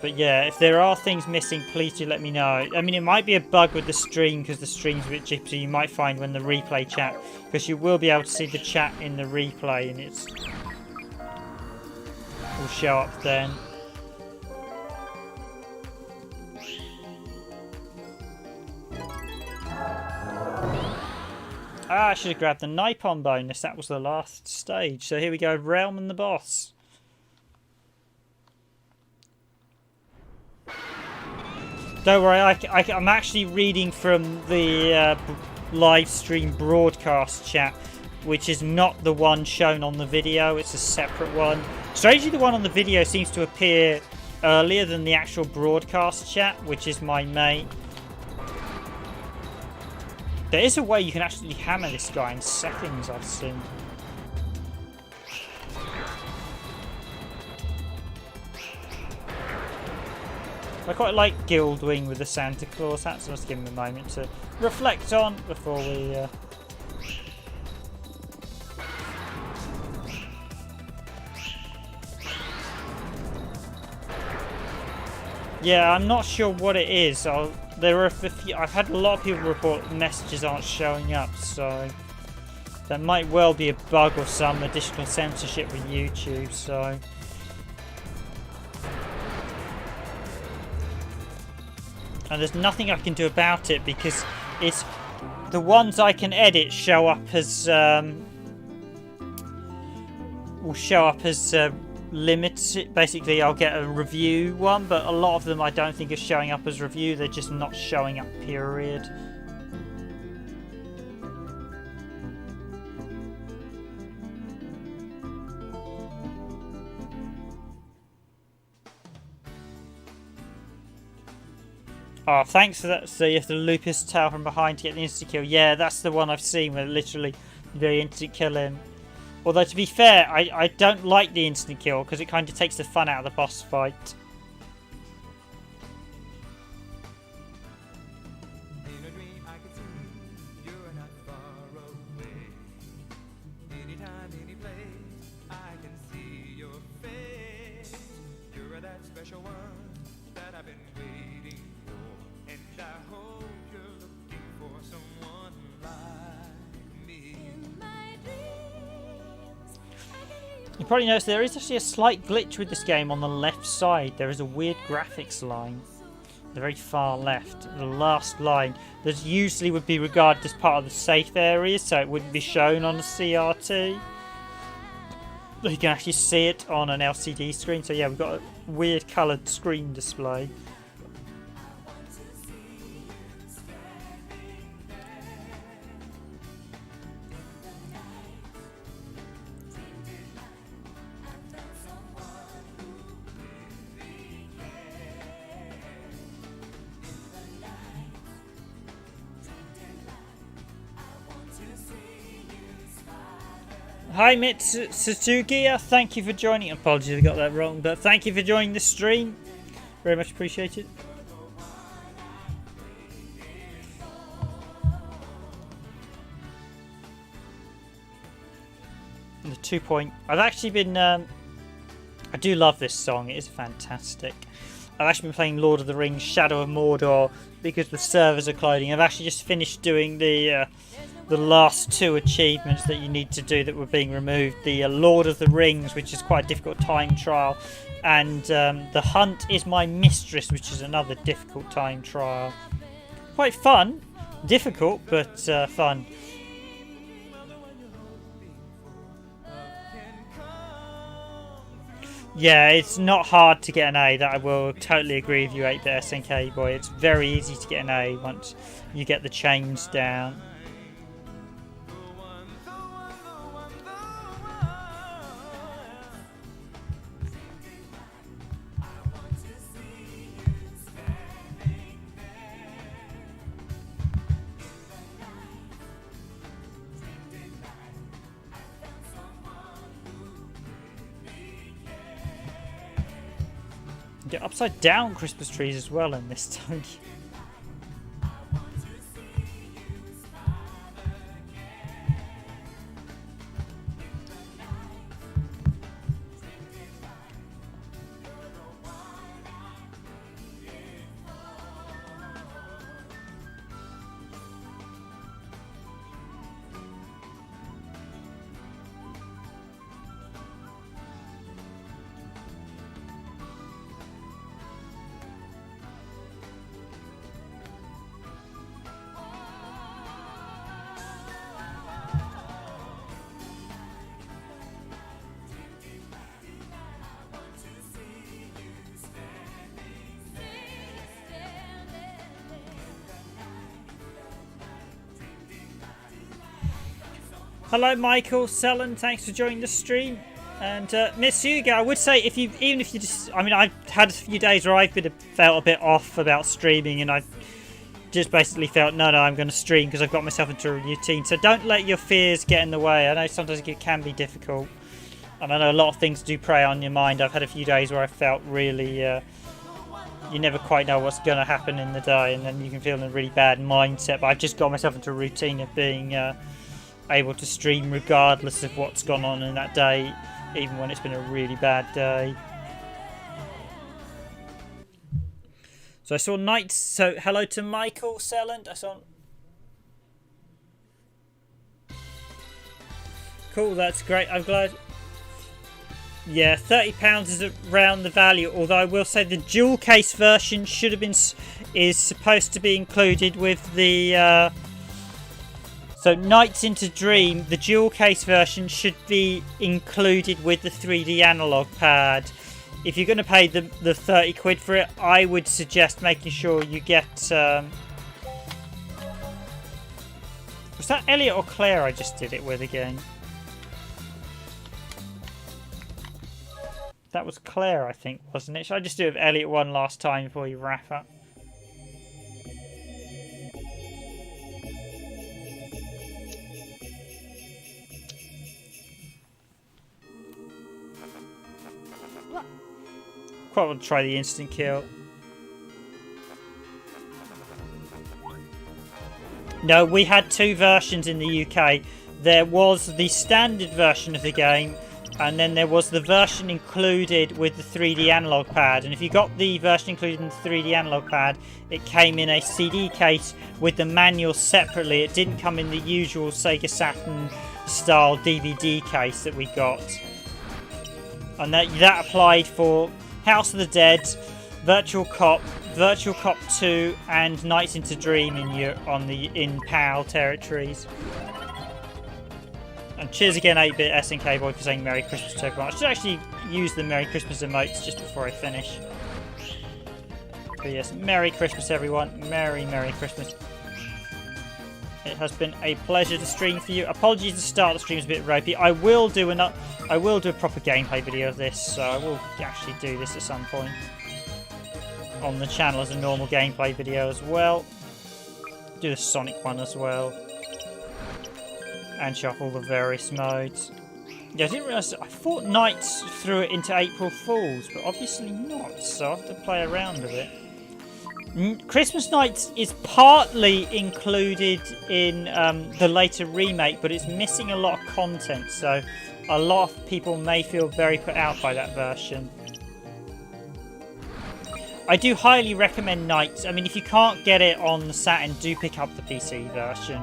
Speaker 2: But yeah, if there are things missing, please do let me know. I mean, it might be a bug with the stream, because the stream's a bit jippy. You might find when the replay chat, because you will be able to see the chat in the replay, and it's will show up then. Ah, I should have grabbed the Nipon bonus. That was the last stage. So here we go, Realm and the boss. Don't worry, I'm actually reading from the live stream broadcast chat, which is not the one shown on the video. It's a separate one. Strangely, the one on the video seems to appear earlier than the actual broadcast chat, which is my main. There is a way you can actually hammer this guy in settings, I've seen. I quite like Guildwing with the Santa Claus hat, so let's give him a moment to reflect on before we... Yeah, I'm not sure what it is. There are I've had a lot of people report messages aren't showing up, so that might well be a bug or some additional censorship with YouTube, so... And there's nothing I can do about it because it's the ones I can edit show up as limited. Basically, I'll get a review one, but a lot of them I don't think are showing up as review. They're just not showing up, period. Oh, thanks for that. So you have to loop his tail from behind to get the instant kill. Yeah, that's the one I've seen where literally they instant kill him. Although, to be fair, I don't like the instant kill because it kind of takes the fun out of the boss fight. You probably noticed there is actually a slight glitch with this game on the left side. There is a weird graphics line. The very far left. The last line. That usually would be regarded as part of the safe area, so it wouldn't be shown on the CRT. You can actually see it on an LCD screen. So yeah, we've got a weird coloured screen display. Hi Mitsuzuki, thank you for joining. Apologies if I got that wrong, but thank you for joining the stream. Very much appreciated. The 2 point. I've actually been. I do love this song. It is fantastic. I've actually been playing Lord of the Rings: Shadow of Mordor because the servers are closing. I've actually just finished doing the last 2 achievements that you need to do that were being removed. The Lord of the Rings, which is quite a difficult time trial, and The Hunt is My Mistress, which is another difficult time trial. Quite fun. Difficult, but fun. Yeah, it's not hard to get an A. That I will totally agree with you, 8-bit SNK boy. It's very easy to get an A once you get the chains down. Get upside down Christmas trees as well in this, don't you? Hello, Michael Sellen. Thanks for joining the stream. And Miss Hugo, I would say even if you just, I mean, I've had a few days where I've felt a bit off about streaming, and I've just basically felt no, I'm going to stream because I've got myself into a routine. So don't let your fears get in the way. I know sometimes it can be difficult, and I know a lot of things do prey on your mind. I've had a few days where I felt really, you never quite know what's going to happen in the day, and then you can feel in a really bad mindset. But I've just got myself into a routine of being able to stream regardless of what's gone on in that day, even when it's been a really bad day. So I saw Knights. So hello to Michael Selland. I saw. Cool, that's great. I'm glad. Yeah, £30 is around the value. Although I will say the dual case version should have been is supposed to be included with the. So Nights into Dream, the dual case version should be included with the 3D analog pad. If you're going to pay the 30 quid for it, I would suggest making sure you get... was that Elliot or Claire I just did it with again? That was Claire, I think, wasn't it? Should I just do it with Elliot one last time before you wrap up? Quite want to try the instant kill. No, we had two versions in the UK. There was the standard version of the game, and then there was the version included with the 3D analog pad. And if you got the version included in the 3D analog pad, it came in a CD case with the manual separately. It didn't come in the usual Sega Saturn style DVD case that we got. And that applied for House of the Dead, Virtual Cop 2, and Nights into Dream in PAL territories. And cheers again, 8-bit SNK Boy, for saying Merry Christmas to everyone. I should actually use the Merry Christmas emotes just before I finish. But yes, Merry Christmas, everyone. Merry Christmas. It has been a pleasure to stream for you. Apologies, the start of the stream is a bit ropey. I will do a proper gameplay video of this, so I will actually do this at some point on the channel as a normal gameplay video as well. Do the Sonic one as well, and show off all the various modes. Yeah, I didn't realise. I thought Knights threw it into April Fools, but obviously not. So I have to play around with it. Christmas Nights is partly included in the later remake, but it's missing a lot of content, so a lot of people may feel very put out by that version. I do highly recommend Nights. I mean, if you can't get it on the Saturn, do pick up the PC version.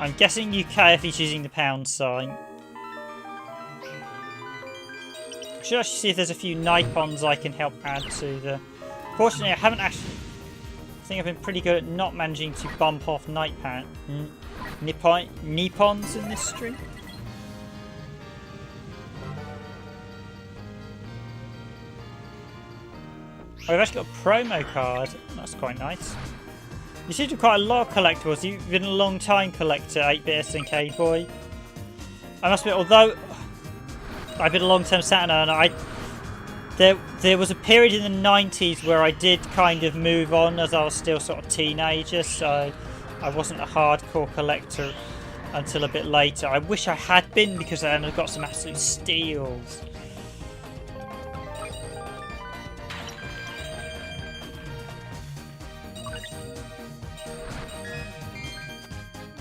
Speaker 2: I'm guessing UK if he's using the pound sign. I should actually see if there's a few Nipons I can help add to the... Fortunately, I haven't actually... I think I've been pretty good at not managing to bump off Nippons in this stream. Oh, I've actually got a promo card. That's quite nice. You seem to have quite a lot of collectibles. You've been a long time collector, 8-bit SNK boy. I must admit, although I've been a long-term Saturn owner, there was a period in the 90s where I did kind of move on as I was still sort of teenager, so I wasn't a hardcore collector until a bit later. I wish I had been, because then I've got some absolute steals.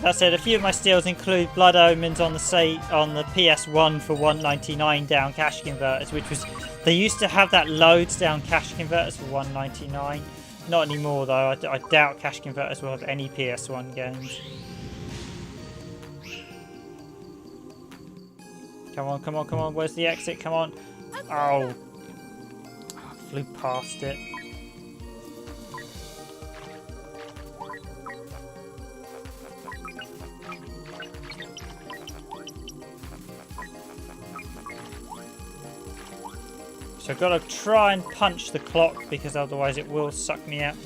Speaker 2: That said, a few of my steals include Blood Omens on the PS1 for $1.99 down cash converters, which was, they used to have that loads down cash converters for $1.99. Not anymore though. I doubt cash converters will have any PS1 games. Come on, come on, come on. Where's the exit? Come on. Oh, I flew past it. So I've got to try and punch the clock because otherwise it will suck me out.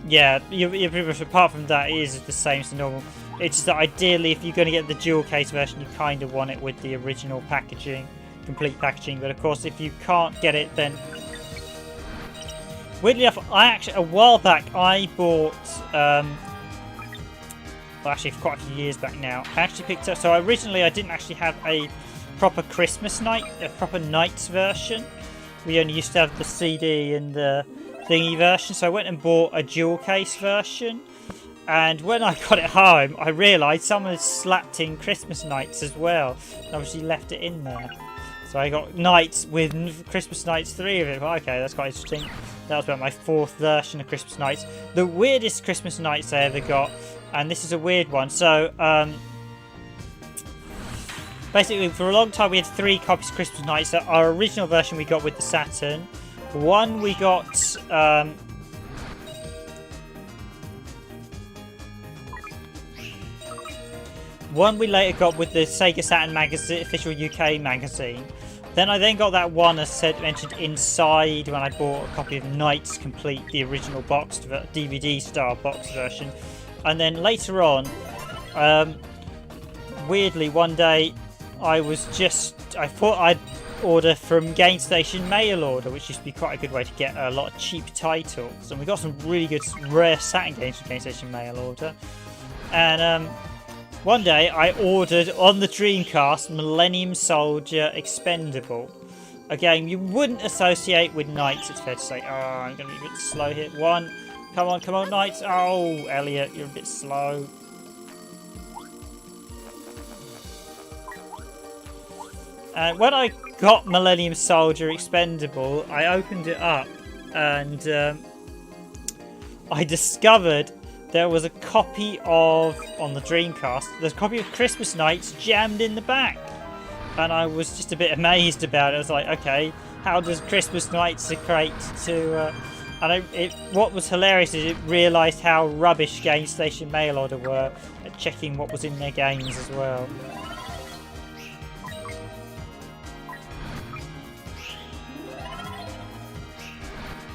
Speaker 2: Yeah, you're pretty much, apart from that, it is the same as normal. It's just that ideally, if you're going to get the dual case version, you kind of want it with the original packaging, complete packaging. But of course, if you can't get it, then weirdly enough, a while back I bought. Well, actually, quite a few years back now, I actually picked up. So originally, I didn't actually have a proper Christmas night, a proper Nights version. We only used to have the CD and the thingy version, so I went and bought a dual case version. And when I got it home, I realised someone had slapped in Christmas Nights as well, and obviously left it in there. So I got Nights with Christmas Nights 3 of it. Well, okay, that's quite interesting. That was about my 4th version of Christmas Nights. The weirdest Christmas Nights I ever got, and this is a weird one. So basically, for a long time, we had 3 copies of Christmas Nights. Our original version we got with the Saturn. One we got. One we later got with the Sega Saturn magazine, official UK magazine. Then I got that one, as said, mentioned inside when I bought a copy of Nights Complete, the original boxed DVD style box version. And then later on, weirdly, one day I thought I'd order from Game Station mail order, which used to be quite a good way to get a lot of cheap titles. And we got some really good rare Saturn games from Game Station mail order. And one day I ordered on the Dreamcast Millennium Soldier Expendable, a game you wouldn't associate with Nights, it's fair to say. Oh, I'm going to be a bit slow here. One, come on, Nights. Oh, Elliot, you're a bit slow. And when I got Millennium Soldier Expendable, I opened it up and I discovered there was a copy of, on the Dreamcast, there's a copy of Christmas Nights jammed in the back. And I was just a bit amazed about it. I was like, okay, how does Christmas Nights equate to... what was hilarious is it realised how rubbish Game Station mail order were at checking what was in their games as well.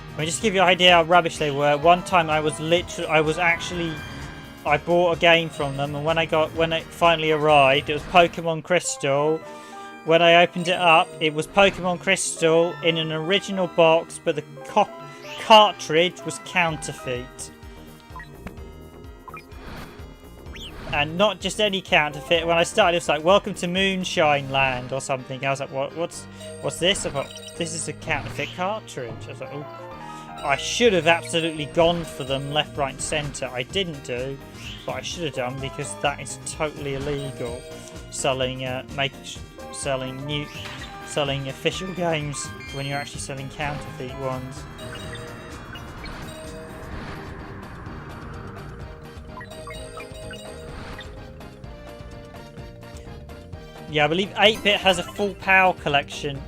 Speaker 2: I mean, just to give you an idea how rubbish they were, one time I bought a game from them, and when it finally arrived, it was Pokemon Crystal. When I opened it up, it was Pokemon Crystal in an original box, but the cartridge was counterfeit. And not just any counterfeit. When I started, it was like, "Welcome to Moonshine Land" or something. I was like, what's this? I thought, this is a counterfeit cartridge. I was like, oh. I should have absolutely gone for them left, right and centre. I didn't do, but I should have done, because that is totally illegal. Selling official games when you're actually selling counterfeit ones. Yeah, I believe 8-Bit has a full PAL collection.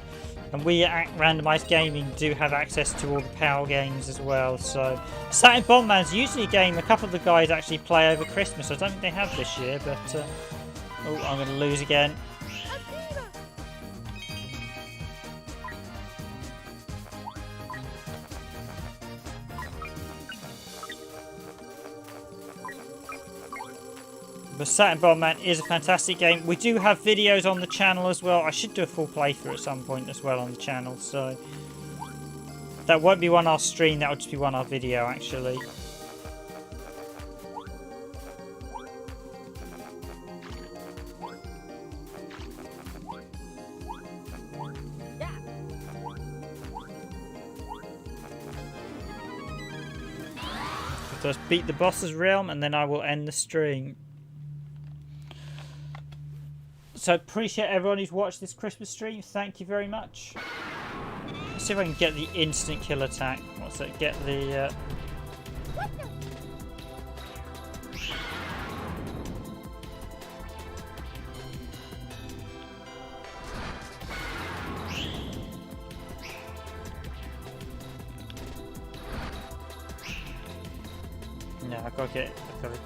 Speaker 2: And we at Randomised Gaming do have access to all the PAL games as well. So, Saturn Bombman's usually a game a couple of the guys actually play over Christmas. I don't think they have this year, but... oh, I'm going to lose again. But Saturn Bombman is a fantastic game. We do have videos on the channel as well. I should do a full playthrough at some point as well on the channel. So that won't be one I'll stream. That will just be one I'll video actually. So let's beat the boss's realm and then I will end the stream. So appreciate everyone who's watched this Christmas stream. Thank you very much. Let's see if I can get the instant kill attack. What's it? Get the... No,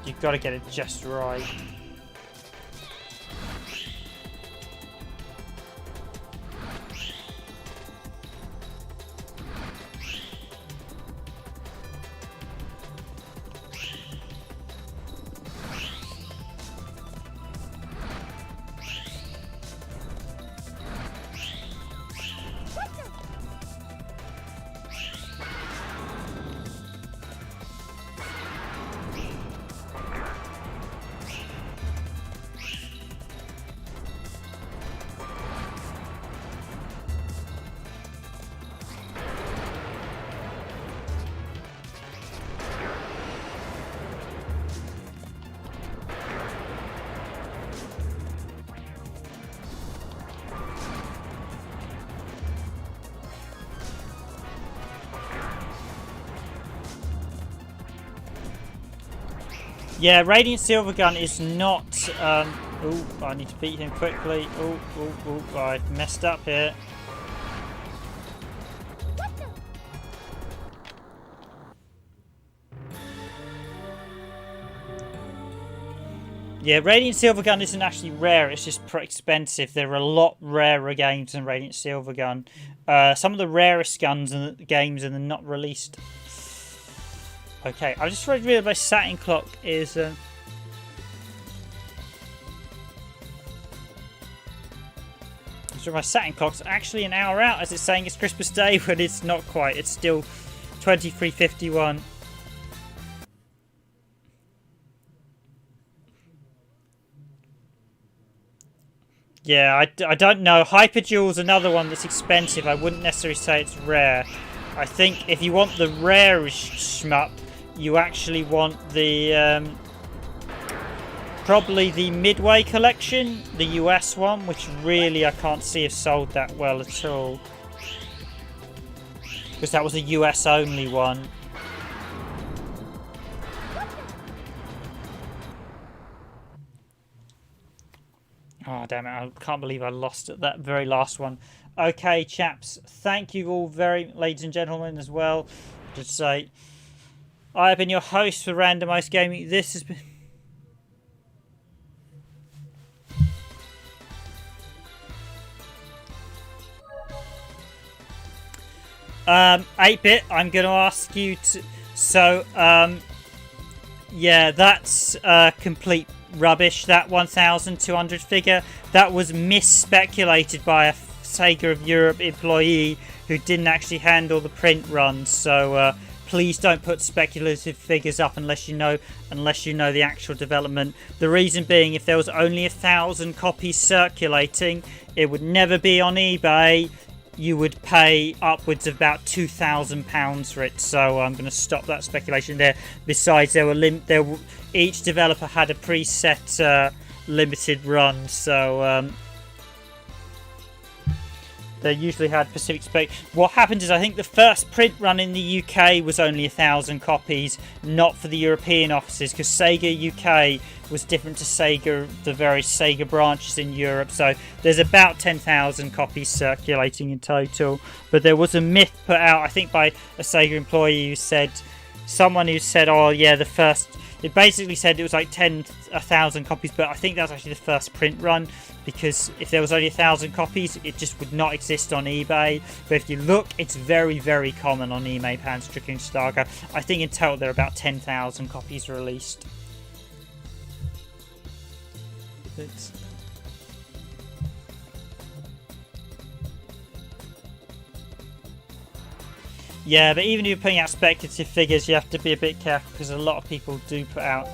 Speaker 2: you've got to get it just right. Yeah, Radiant Silvergun is not... oh, I need to beat him quickly. Oh, I messed up here. Yeah, Radiant Silvergun isn't actually rare, it's just pretty expensive. There are a lot rarer games than Radiant Silvergun. Some of the rarest guns in the games are not released. Okay, I just realised my Saturn clock is... So my Saturn clock's actually an hour out, as it's saying it's Christmas Day, but it's not quite. It's still 23:51. Yeah, I don't know. Hyperdual's another one that's expensive. I wouldn't necessarily say it's rare. I think if you want the rarest shmup, you actually want the probably the Midway collection, the US one, which really I can't see have sold that well at all, because that was a US only one. Oh damn it, I can't believe I lost at that very last one. Okay chaps, thank you all ladies and gentlemen as well. Just say I have been your host for Randomised Gaming. This has been... 8-bit, I'm going to ask you to... So, yeah, that's complete rubbish. That 1,200 figure, that was mis-speculated by a Sega of Europe employee who didn't actually handle the print runs. So, please don't put speculative figures up unless you know the actual development. The reason being, if there was only 1,000 copies circulating, it would never be on eBay. You would pay upwards of about £2,000 for it. So I'm going to stop that speculation there. Besides, each developer had a preset limited run, so they usually had specific spec. What happened is, I think the first print run in the UK was only 1,000 copies, not for the European offices, because Sega UK was different to Sega, the various Sega branches in Europe. So there's about 10,000 copies circulating in total. But there was a myth put out, I think, by a Sega employee who said, oh yeah, the first, it basically said it was like 1,000 copies, but I think that was actually the first print run, because if there was only 1,000 copies, it just would not exist on eBay. But if you look, it's very, very common on eBay, Panzer Dragoon Stargo. I think in total there are about 10,000 copies released. Yeah, but even if you're putting out speculative figures, you have to be a bit careful, because a lot of people do put out...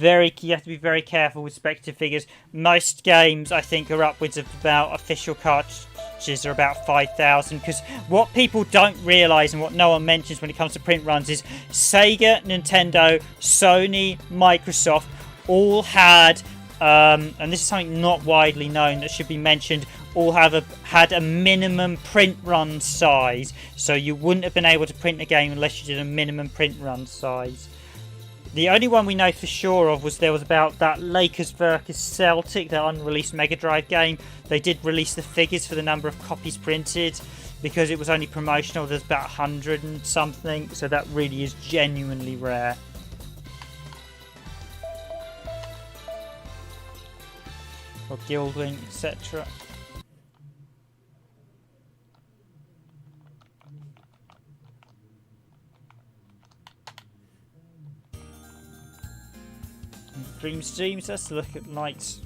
Speaker 2: You have to be very careful with speculative figures. Most games, I think, are upwards of about official cartridges are about 5,000, because what people don't realise and what no one mentions when it comes to print runs is Sega, Nintendo, Sony, Microsoft all had, and this is something not widely known that should be mentioned, all had a minimum print run size. So you wouldn't have been able to print a game unless you did a minimum print run size. The only one we know for sure of was there was about that Lakers vs Celtic, that unreleased Mega Drive game. They did release the figures for the number of copies printed, because it was only promotional. There's about 100 and something, so that really is genuinely rare. Or Guildwing, etc. Dream Streams, let's look at Knights.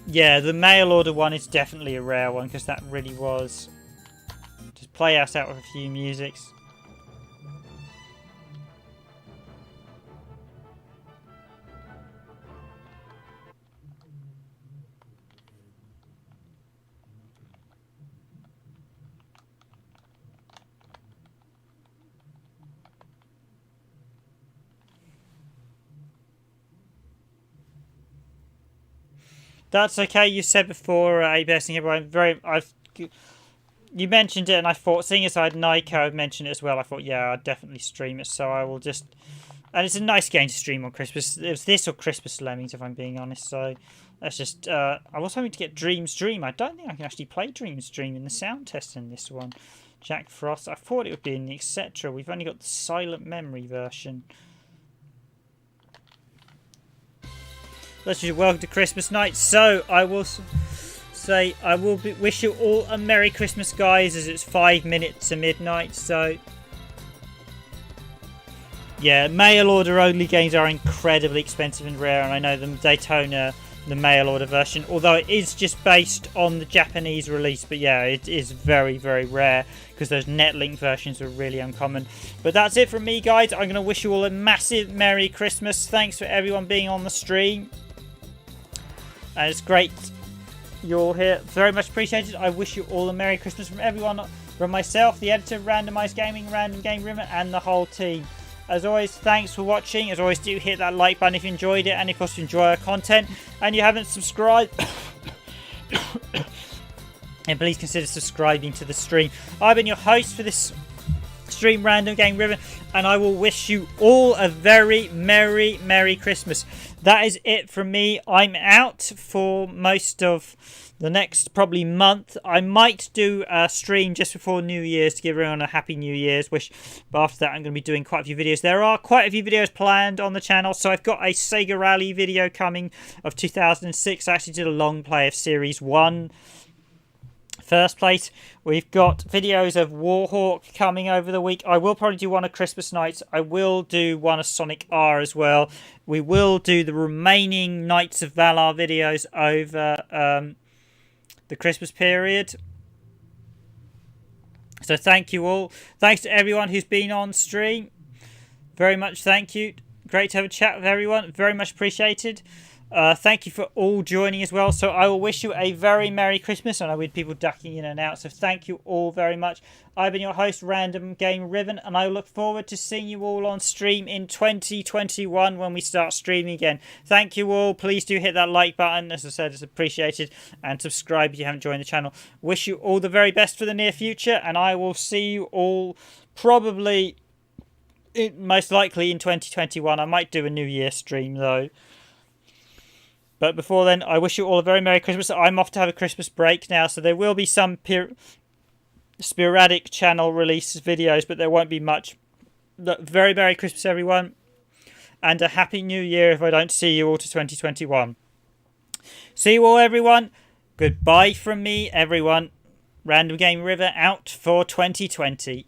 Speaker 2: Yeah, the mail order one is definitely a rare one, because that really was just play us out with a few musics. That's okay. You said before, OBS and everyone, you mentioned it, and I thought, seeing as I had Nyko mention it as well, I thought, yeah, I'd definitely stream it. So I will just, and it's a nice game to stream on Christmas. It was this or Christmas Lemmings, if I'm being honest. So let's just, I was hoping to get Dreams Dream. I don't think I can actually play Dreams Dream in the sound test in this one. Jack Frost. I thought it would be in the etc. We've only got the Silent Memory version. Let's just welcome to Christmas night. So I will say I will wish you all a Merry Christmas, guys, as it's 5 minutes to midnight. So yeah, mail order only games are incredibly expensive and rare, and I know the Daytona, the mail order version, although it is just based on the Japanese release, but yeah, it is very, very rare because those Netlink versions are really uncommon. But that's it from me, guys. I'm going to wish you all a massive Merry Christmas. Thanks for everyone being on the stream. And it's great you're all here. Very much appreciated. I wish you all a Merry Christmas from everyone, from myself, the editor, Randomised Gaming, Random Game Riven, and the whole team. As always, thanks for watching. As always, do hit that like button if you enjoyed it, and of course you enjoy our content and you haven't subscribed. And please consider subscribing to the stream. I've been your host for this stream, Random Game Riven, and I will wish you all a very Merry Christmas. That is it from me. I'm out for most of the next probably month. I might do a stream just before New Year's to give everyone a happy New Year's wish, but after that I'm going to be doing quite a few videos. There are quite a few videos planned on the channel. So I've got a Sega Rally video coming of 2006. I actually did a long play of Series 1 first place. We've got videos of Warhawk coming over the week. I will probably do one of Christmas Nights. I will do one of Sonic R as well. We will do the remaining Knights of Valar videos over the Christmas period. So thank you all. Thanks to everyone who's been on stream. Very much thank you. Great to have a chat with everyone. Very much appreciated. Thank you for all joining as well. So I will wish you a very Merry Christmas. I know we had people ducking in and out, so thank you all very much. I've been your host, Random Game Riven, and I look forward to seeing you all on stream in 2021 when we start streaming again. Thank you all. Please do hit that like button. As I said, it's appreciated. And subscribe if you haven't joined the channel. Wish you all the very best for the near future, and I will see you all probably, most likely in 2021. I might do a New Year stream though. But before then, I wish you all a very Merry Christmas. I'm off to have a Christmas break now, so there will be some sporadic channel release videos, but there won't be much. Very Merry Christmas, everyone. And a Happy New Year if I don't see you all to 2021. See you all, everyone. Goodbye from me, everyone. Random Game River out for 2020.